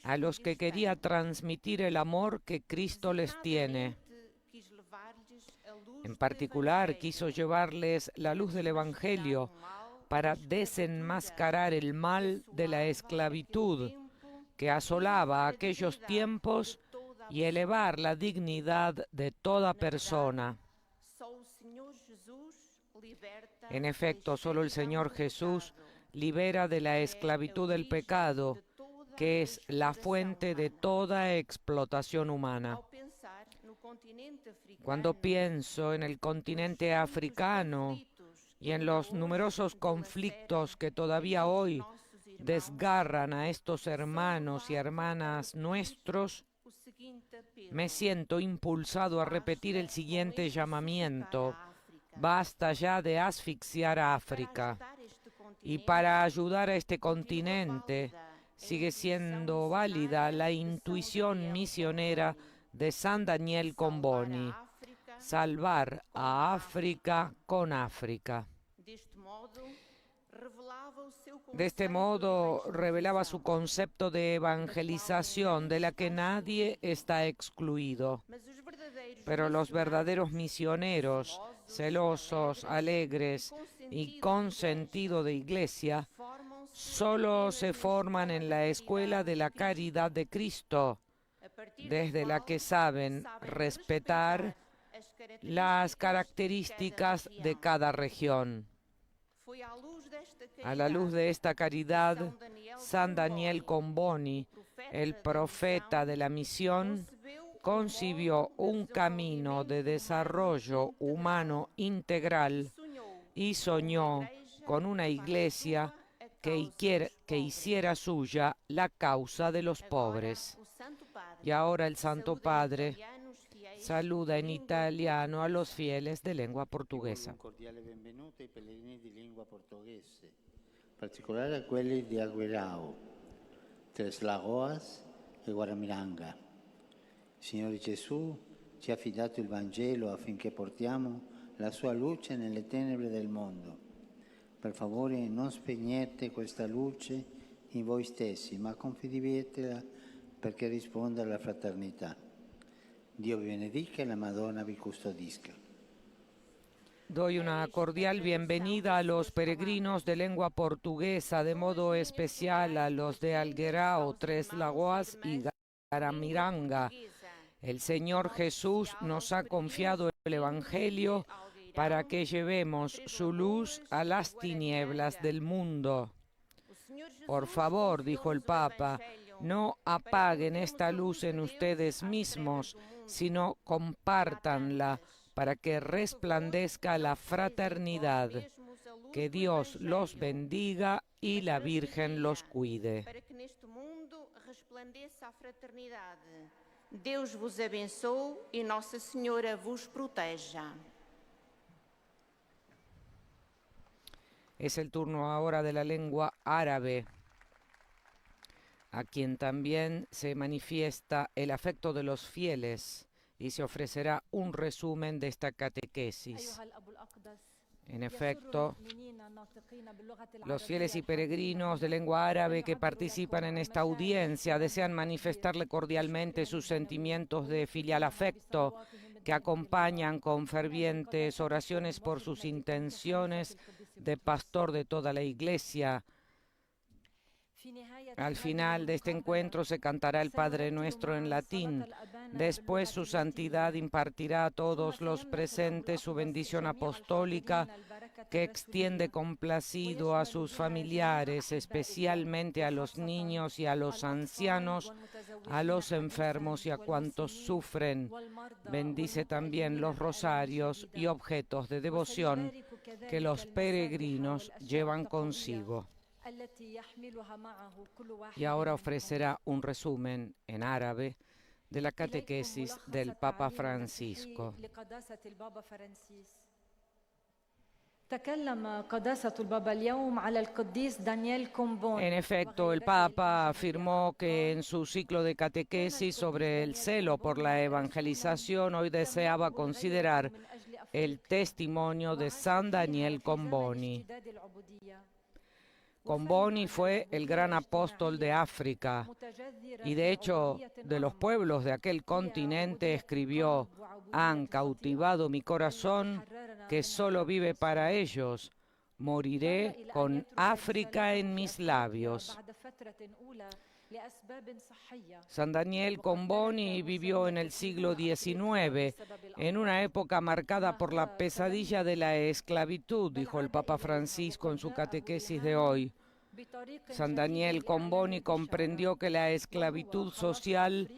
a los que quería transmitir el amor que Cristo les tiene. En particular, quiso llevarles la luz del Evangelio para desenmascarar el mal de la esclavitud que asolaba aquellos tiempos y elevar la dignidad de toda persona. En efecto, solo el Señor Jesús libera de la esclavitud del pecado, que es la fuente de toda explotación humana. Cuando pienso en el continente africano y en los numerosos conflictos que todavía hoy desgarran a estos hermanos y hermanas nuestros, me siento impulsado a repetir el siguiente llamamiento: basta ya de asfixiar a África. Y para ayudar a este continente sigue siendo válida la intuición misionera de San Daniel Comboni: salvar a África con África. De este modo revelaba su concepto de evangelización de la que nadie está excluido. Pero los verdaderos misioneros, celosos, alegres y con sentido de iglesia, solo se forman en la escuela de la caridad de Cristo, desde la que saben respetar las características de cada región. A la luz de esta caridad, San Daniel Comboni, el profeta de la misión, concibió un camino de desarrollo humano integral y soñó con una iglesia que hiciera suya la causa de los pobres. Y ahora el Santo Padre saluda en italiano a los fieles de lengua portuguesa.
Un cordiale benvenuto ai pellegrini di lingua portoghese, in particolare a quelli di Agüerao, Tres Lagoas e Guaramiranga. Il Signore Gesù ci ha affidato il Vangelo affinché portiamo la sua luce nelle tenebre del mondo. Per favore non spegnete questa luce in voi stessi, ma condividetela perché risponda alla fraternità. Dio vi benedica e la Madonna vi custodisca.
Doy una cordial bienvenida a los peregrinos de lengua portuguesa, de modo especial a los de Alguerao, Tres Lagoas y Guaramiranga. El Señor Jesús nos ha confiado el Evangelio para que llevemos su luz a las tinieblas del mundo. Por favor, dijo el Papa, No apaguen esta luz en ustedes mismos, sino compártanla para que resplandezca la fraternidad. Que Dios los bendiga y la Virgen los cuide.
Para que neste mundo resplandeça a fraternidade. Deus vos abençoe e Nossa Senhora vos proteja.
Es el turno ahora de la lengua árabe, a quien también se manifiesta el afecto de los fieles y se ofrecerá un resumen de esta catequesis. En efecto, los fieles y peregrinos de lengua árabe que participan en esta audiencia desean manifestarle cordialmente sus sentimientos de filial afecto, que acompañan con fervientes oraciones por sus intenciones de pastor de toda la Iglesia. Al final de este encuentro se cantará el Padre Nuestro en latín. Después su santidad impartirá a todos los presentes su bendición apostólica, que extiende complacido a sus familiares, especialmente a los niños y a los ancianos, a los enfermos y a cuantos sufren. Bendice también los rosarios y objetos de devoción que los peregrinos llevan consigo. Y ahora ofrecerá un resumen en árabe de la catequesis del Papa Francisco. En efecto, el Papa afirmó que en su ciclo de catequesis sobre el celo por la evangelización hoy deseaba considerar el testimonio de San Daniel Comboni. Comboni fue el gran apóstol de África y de hecho de los pueblos de aquel continente escribió: han cautivado mi corazón que solo vive para ellos, moriré con África en mis labios. San Daniel Comboni vivió en el siglo XIX, en una época marcada por la pesadilla de la esclavitud, dijo el Papa Francisco en su catequesis de hoy. San Daniel Comboni comprendió que la esclavitud social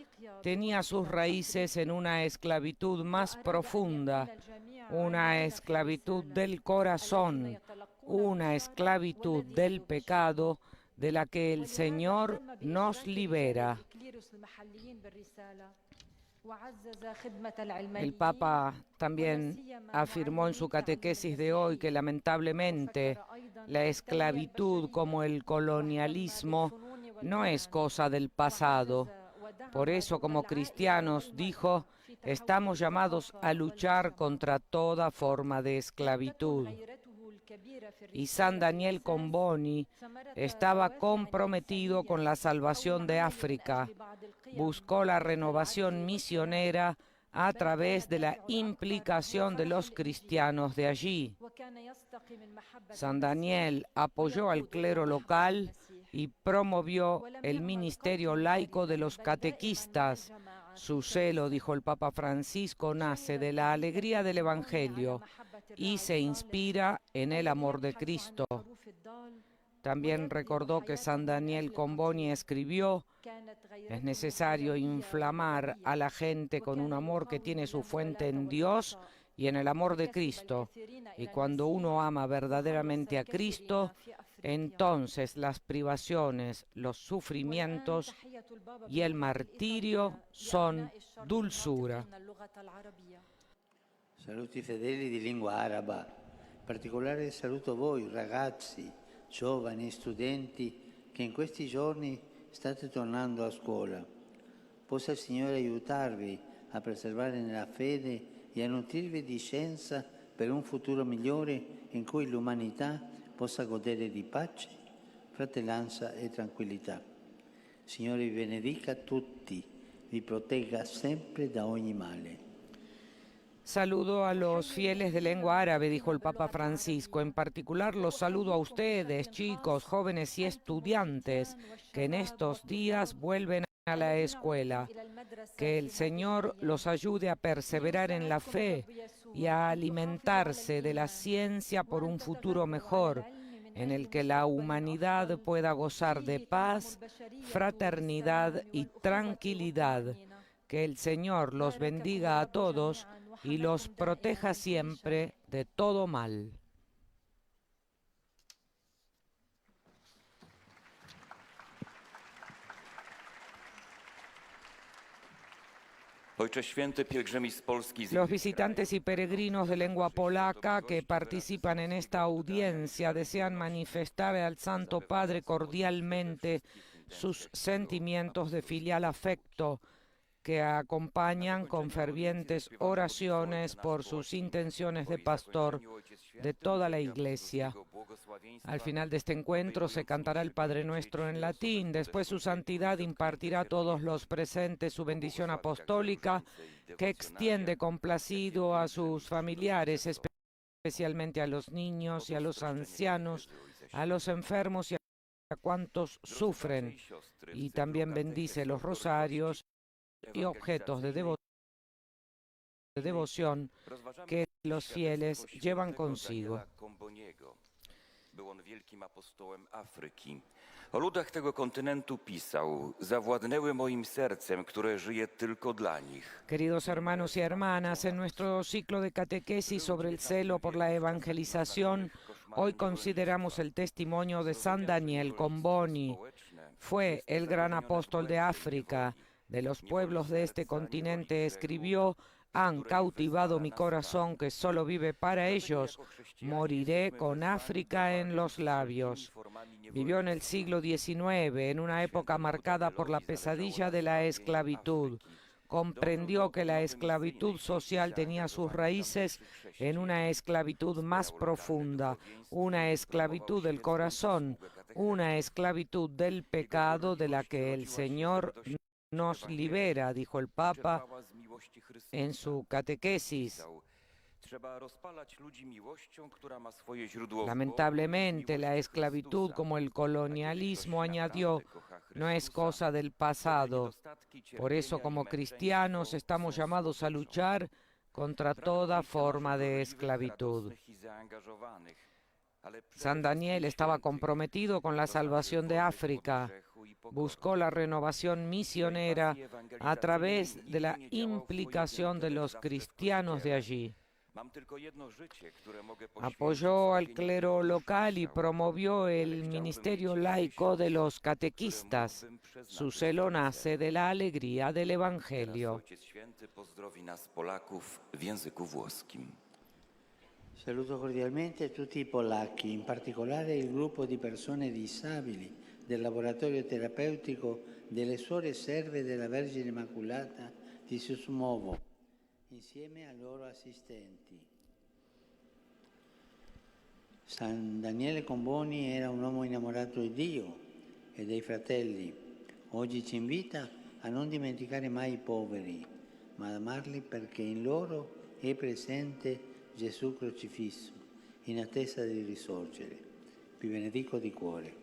tenía sus raíces en una esclavitud más profunda, una esclavitud del corazón, una esclavitud del pecado, de la que el Señor nos libera. El Papa también afirmó en su catequesis de hoy que lamentablemente la esclavitud, como el colonialismo, no es cosa del pasado. Por eso, como cristianos, dijo, estamos llamados a luchar contra toda forma de esclavitud. Y San Daniel Comboni estaba comprometido con la salvación de África. Buscó la renovación misionera a través de la implicación de los cristianos de allí. San Daniel apoyó al clero local y promovió el ministerio laico de los catequistas. Su celo, dijo el Papa Francisco, nace de la alegría del Evangelio y se inspira en el amor de Cristo. También recordó que San Daniel Comboni escribió: es necesario inflamar a la gente con un amor que tiene su fuente en Dios y en el amor de Cristo. Y cuando uno ama verdaderamente a Cristo, entonces las privaciones, los sufrimientos y el martirio son dulzura.
Saluti fedeli di lingua araba. In particolare saluto voi ragazzi, giovani, studenti che in questi giorni state tornando a scuola. Possa il Signore aiutarvi a preservare nella fede e a nutrirvi di scienza per un futuro migliore in cui l'umanità possa godere di pace, fratellanza e tranquillità. Signore vi benedica tutti, vi protegga sempre da ogni male.
Saludo a los fieles de lengua árabe, dijo el Papa Francisco. En particular los saludo a ustedes, chicos, jóvenes y estudiantes, que en estos días vuelven a la escuela. Que el Señor los ayude a perseverar en la fe y a alimentarse de la ciencia por un futuro mejor, en el que la humanidad pueda gozar de paz, fraternidad y tranquilidad. Que el Señor los bendiga a todos y los proteja siempre de todo mal.
Ojcze Święty, pielgrzymi z Polski,
Los visitantes y peregrinos de lengua polaca que participan en esta audiencia desean manifestar al Santo Padre cordialmente sus sentimientos de filial afecto, que acompañan con fervientes oraciones por sus intenciones de pastor de toda la Iglesia. Al final de este encuentro se cantará el Padre Nuestro en latín. Después su santidad impartirá a todos los presentes su bendición apostólica, que extiende complacido a sus familiares, especialmente a los niños y a los ancianos, a los enfermos y a cuantos sufren, y también bendice los rosarios y objetos de devoción que los fieles llevan consigo.
Był on wielkim apostołem Afryki. O ludach tego kontynentu pisał: zawładnęły moim sercem, które żyje tylko dla nich.
Queridos hermanos y hermanas, en nuestro ciclo de catequesis sobre el celo por la evangelización, hoy consideramos el testimonio de San Daniel Comboni. Fue el gran apóstol de África. De los pueblos de este continente escribió: han cautivado mi corazón que solo vive para ellos. Moriré con África en los labios. Vivió en el siglo XIX, en una época marcada por la pesadilla de la esclavitud. Comprendió que la esclavitud social tenía sus raíces en una esclavitud más profunda, una esclavitud del corazón, una esclavitud del pecado de la que el Señor nos libera, dijo el Papa en su catequesis. Lamentablemente, la esclavitud, como el colonialismo, añadió, no es cosa del pasado. Por eso, como cristianos, estamos llamados a luchar contra toda forma de esclavitud. San Daniel estaba comprometido con la salvación de África. Buscó la renovación misionera a través de la implicación de los cristianos de allí. Apoyó al clero local y promovió el ministerio laico de los catequistas. Su celo nace de la alegría del Evangelio.
Saluto cordialmente tutti i polacchi, in particolare il gruppo di persone disabili del laboratorio terapeutico delle Suore Serve della Vergine Immacolata di Sosmovo, insieme ai loro assistenti. San Daniele Comboni era un uomo innamorato di Dio e dei fratelli. Oggi ci invita a non dimenticare mai i poveri, ma ad amarli perché in loro è presente Gesù crocifisso, in attesa di risorgere. Vi benedico di cuore.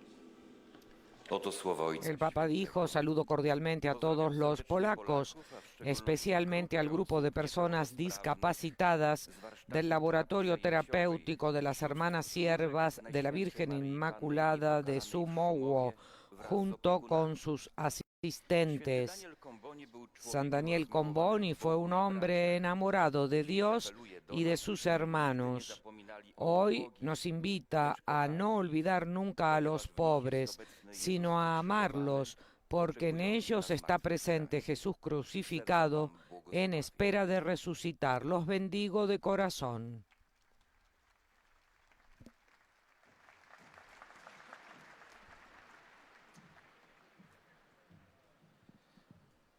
El Papa dijo: saludo cordialmente a todos los polacos, especialmente al grupo de personas discapacitadas del laboratorio terapéutico de las Hermanas Siervas de la Virgen Inmaculada de Sumowo, junto con sus asistentes. San Daniel Comboni fue un hombre enamorado de Dios y de sus hermanos. Hoy nos invita a no olvidar nunca a los pobres, sino a amarlos, porque en ellos está presente Jesús crucificado en espera de resucitar. Los bendigo de corazón.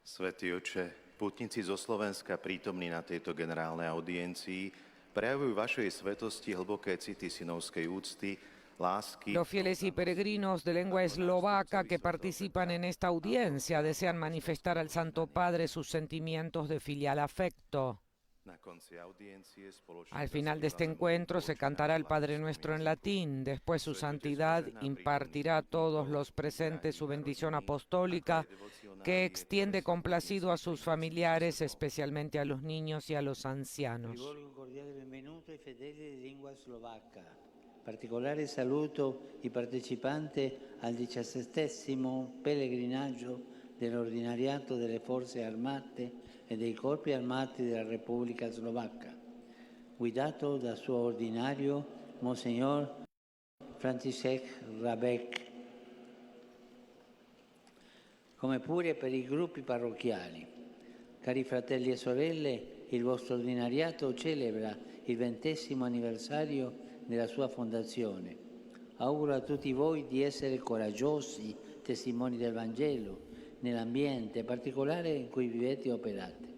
Svätý Otče, pútnici zo Slovenska prítomní na tejto generálnej audiencii prejavujú vašej svetosti hlboké city synovskej úcty, lásky.
Los fieles y peregrinos de lengua eslovaca que participan en esta audiencia desean manifestar al Santo Padre sus sentimientos de filial afecto. Al final de este encuentro se cantará el Padre Nuestro en latín. Después su santidad impartirá a todos los presentes su bendición apostólica, que extiende complacido a sus familiares, especialmente a los niños y a los ancianos.
Particolare saluto i partecipanti al 17° pellegrinaggio dell'Ordinariato delle Forze Armate e dei Corpi Armati della Repubblica Slovacca, guidato dal suo ordinario Monsignor František Rabek, come pure per i gruppi parrocchiali. Cari fratelli e sorelle, il vostro ordinariato celebra il 20° anniversario della sua fondazione. Auguro a tutti voi di essere coraggiosi testimoni del Vangelo nell'ambiente particolare in cui vivete e operate.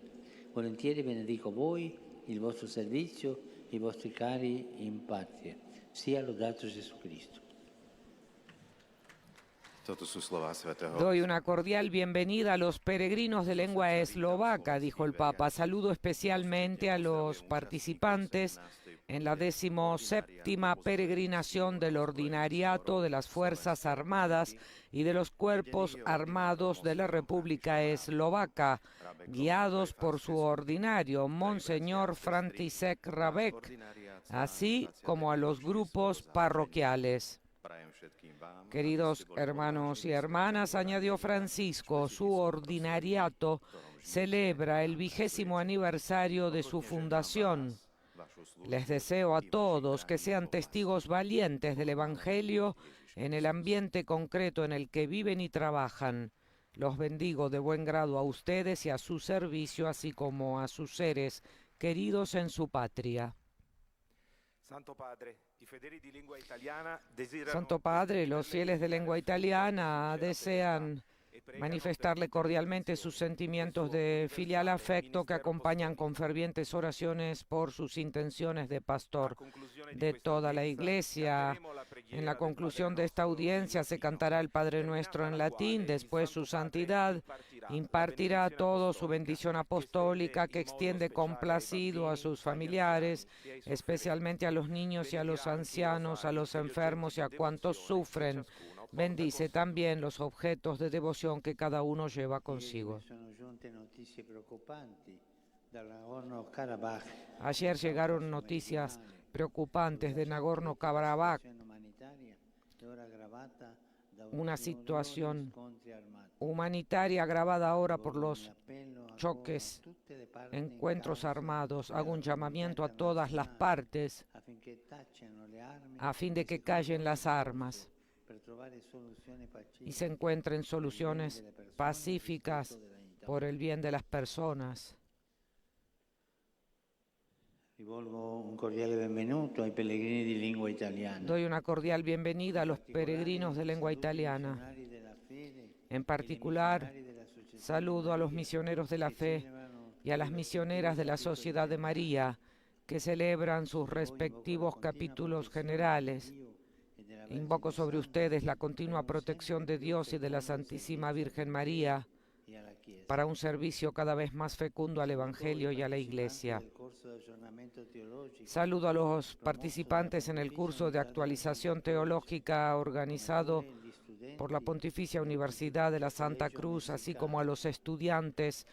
Volentieri benedico voi, il vostro servizio, i vostri cari in patria. Sia lodato Gesù Cristo.
Doy una cordial bienvenida a los peregrinos de lengua eslovaca, dijo el Papa. Saludo especialmente a los participantes en la 17ª peregrinación del Ordinariato de las Fuerzas Armadas y de los Cuerpos Armados de la República Eslovaca, guiados por su ordinario, Monseñor František Rabek, así como a los grupos parroquiales. Queridos hermanos y hermanas, añadió Francisco, su ordinariato celebra el 20º aniversario de su fundación. Les deseo a todos que sean testigos valientes del Evangelio en el ambiente concreto en el que viven y trabajan. Los bendigo de buen grado a ustedes y a su servicio, así como a sus seres queridos en su patria.
Santo Padre,
los fieles de lengua italiana desean manifestarle cordialmente sus sentimientos de filial afecto que acompañan con fervientes oraciones por sus intenciones de pastor de toda la Iglesia. En la conclusión de esta audiencia se cantará el Padre Nuestro en latín, después su santidad impartirá a todos su bendición apostólica que extiende complacido a sus familiares, especialmente a los niños y a los ancianos, a los enfermos y a cuantos sufren. Bendice también los objetos de devoción que cada uno lleva consigo. Ayer llegaron noticias preocupantes de Nagorno-Karabaj, una situación humanitaria agravada ahora por los choques, encuentros armados. Hago un llamamiento a todas las partes a fin de que callen las armas y se encuentren soluciones pacíficas por el bien de las personas. Doy una cordial bienvenida a los peregrinos de lengua italiana. En particular, saludo a los misioneros de la fe y a las misioneras de la Sociedad de María, que celebran sus respectivos capítulos generales. Invoco sobre ustedes la continua protección de Dios y de la Santísima Virgen María para un servicio cada vez más fecundo al Evangelio y a la Iglesia. Saludo a los participantes en el curso de actualización teológica organizado por la Pontificia Universidad de la Santa Cruz, así como a los estudiantes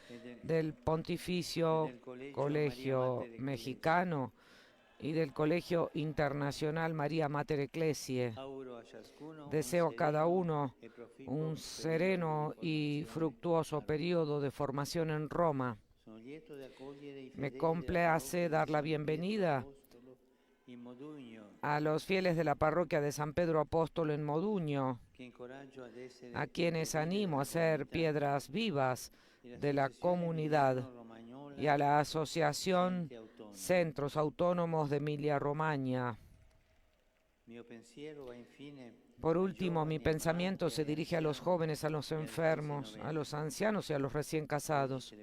del Pontificio Colegio Mexicano y del Colegio Internacional María Mater Ecclesiae. Deseo a cada uno un sereno y fructuoso periodo de formación en Roma. Me complace dar la bienvenida a los fieles de la parroquia de San Pedro Apóstol en Modugno, a quienes animo a ser piedras vivas de la comunidad, y a la Asociación Centros Autónomos de Emilia-Romagna. Por último, mi pensamiento se dirige a los jóvenes, a los enfermos, a los ancianos y a los recién casados.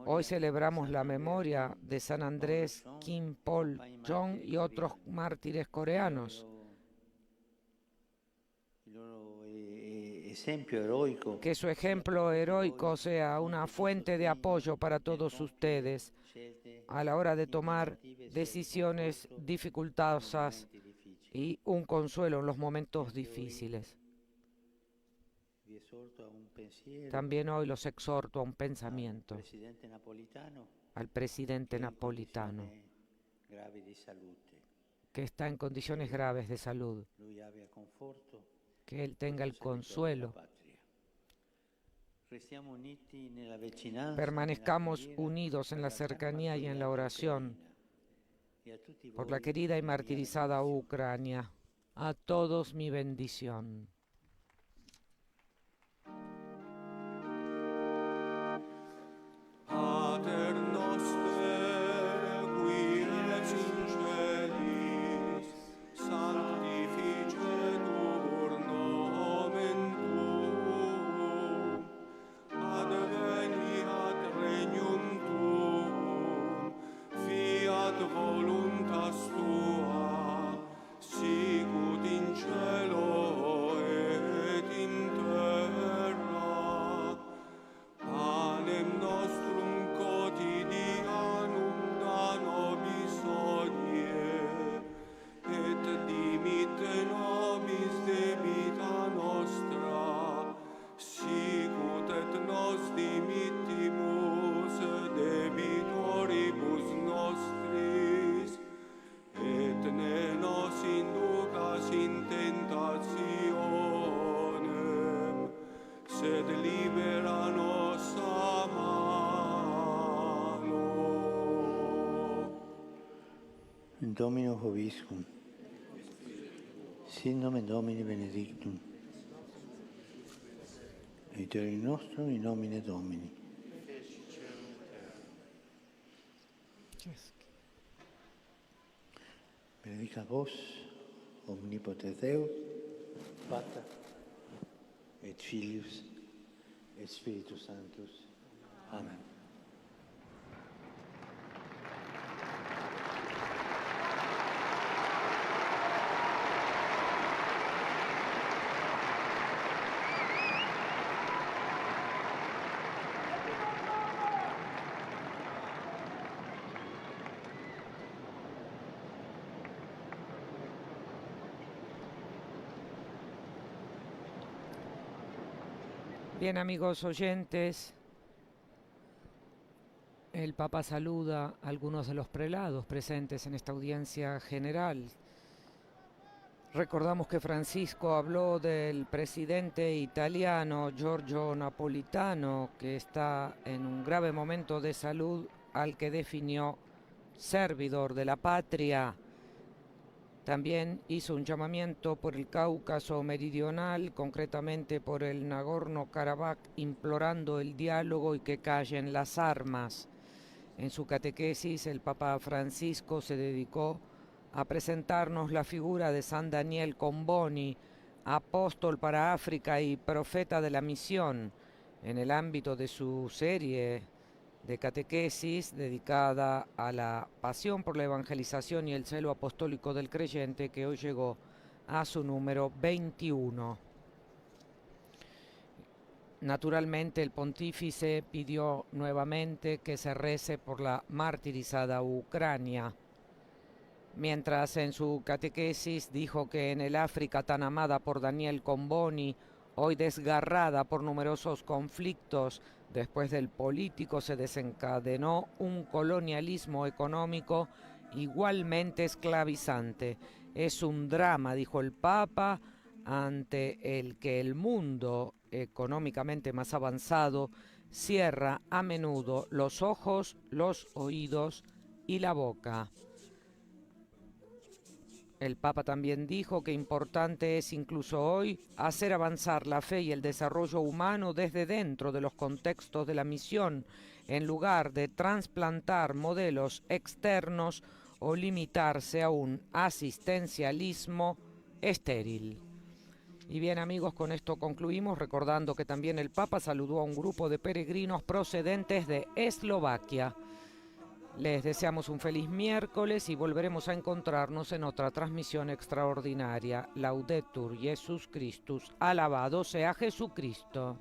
Hoy celebramos la memoria de San Andrés, Kim Pol, Jong y otros mártires coreanos. Que su ejemplo heroico sea una fuente de apoyo para todos ustedes a la hora de tomar decisiones dificultosas y un consuelo en los momentos difíciles. También hoy los exhorto a un pensamiento al presidente Napolitano, que está en condiciones graves de salud.
lui abbia conforto.
Que Él tenga el consuelo.
Restiamo uniti nella vicinanza,
Permanezcamos
nella preghiera,
unidos en la
per la
cercanía y en la
Ucraina,
oración
y a tutti
por
voi
la querida y
la mia
martirizada
benedizione.
Ucrania. A todos mi bendición.
Pater noster, qui es in celis, sanctificetur nomen tuum, adveniat regnum tuum, fiat voluntas tua, sicut in cielo et in terra. Panem nostrum quotidianum da nobis hodie, et dimitte nobis debita nostra, sicut et nos dimittimus debitoribus nostris, et ne nos inducas in tentationem, sed libera nos a malo.
Domino Hoviscum. Sin nomen Domini benedictum. Aiuterium nostrum in nomine Domini. Benedicat vos, omnipotens Deus, Pater, et Filius, et Spiritus Sanctus. Amen.
Bien, amigos oyentes, el Papa saluda a algunos de los prelados presentes en esta audiencia general. Recordamos que Francisco habló del presidente italiano Giorgio Napolitano, que está en un grave momento de salud, al que definió servidor de la patria. También hizo un llamamiento por el Cáucaso meridional, concretamente por el Nagorno-Karabaj, implorando el diálogo y que callen las armas. En su catequesis, el Papa Francisco se dedicó a presentarnos la figura de San Daniel Comboni, apóstol para África y profeta de la misión, en el ámbito de su serie de catequesis dedicada a la pasión por la evangelización y el celo apostólico del creyente, que hoy llegó a su número 21. Naturalmente, el pontífice pidió nuevamente que se rece por la martirizada Ucrania, mientras en su catequesis dijo que en el África tan amada por Daniel Comboni, hoy desgarrada por numerosos conflictos, después del político se desencadenó un colonialismo económico igualmente esclavizante. Es un drama, dijo el Papa, ante el que el mundo económicamente más avanzado cierra a menudo los ojos, los oídos y la boca. El Papa también dijo que importante es incluso hoy hacer avanzar la fe y el desarrollo humano desde dentro de los contextos de la misión, en lugar de trasplantar modelos externos o limitarse a un asistencialismo estéril. Y bien, amigos, con esto concluimos, recordando que también el Papa saludó a un grupo de peregrinos procedentes de Eslovaquia. Les deseamos un feliz miércoles y volveremos a encontrarnos en otra transmisión extraordinaria. Laudetur Jesus Christus, alabado sea Jesucristo.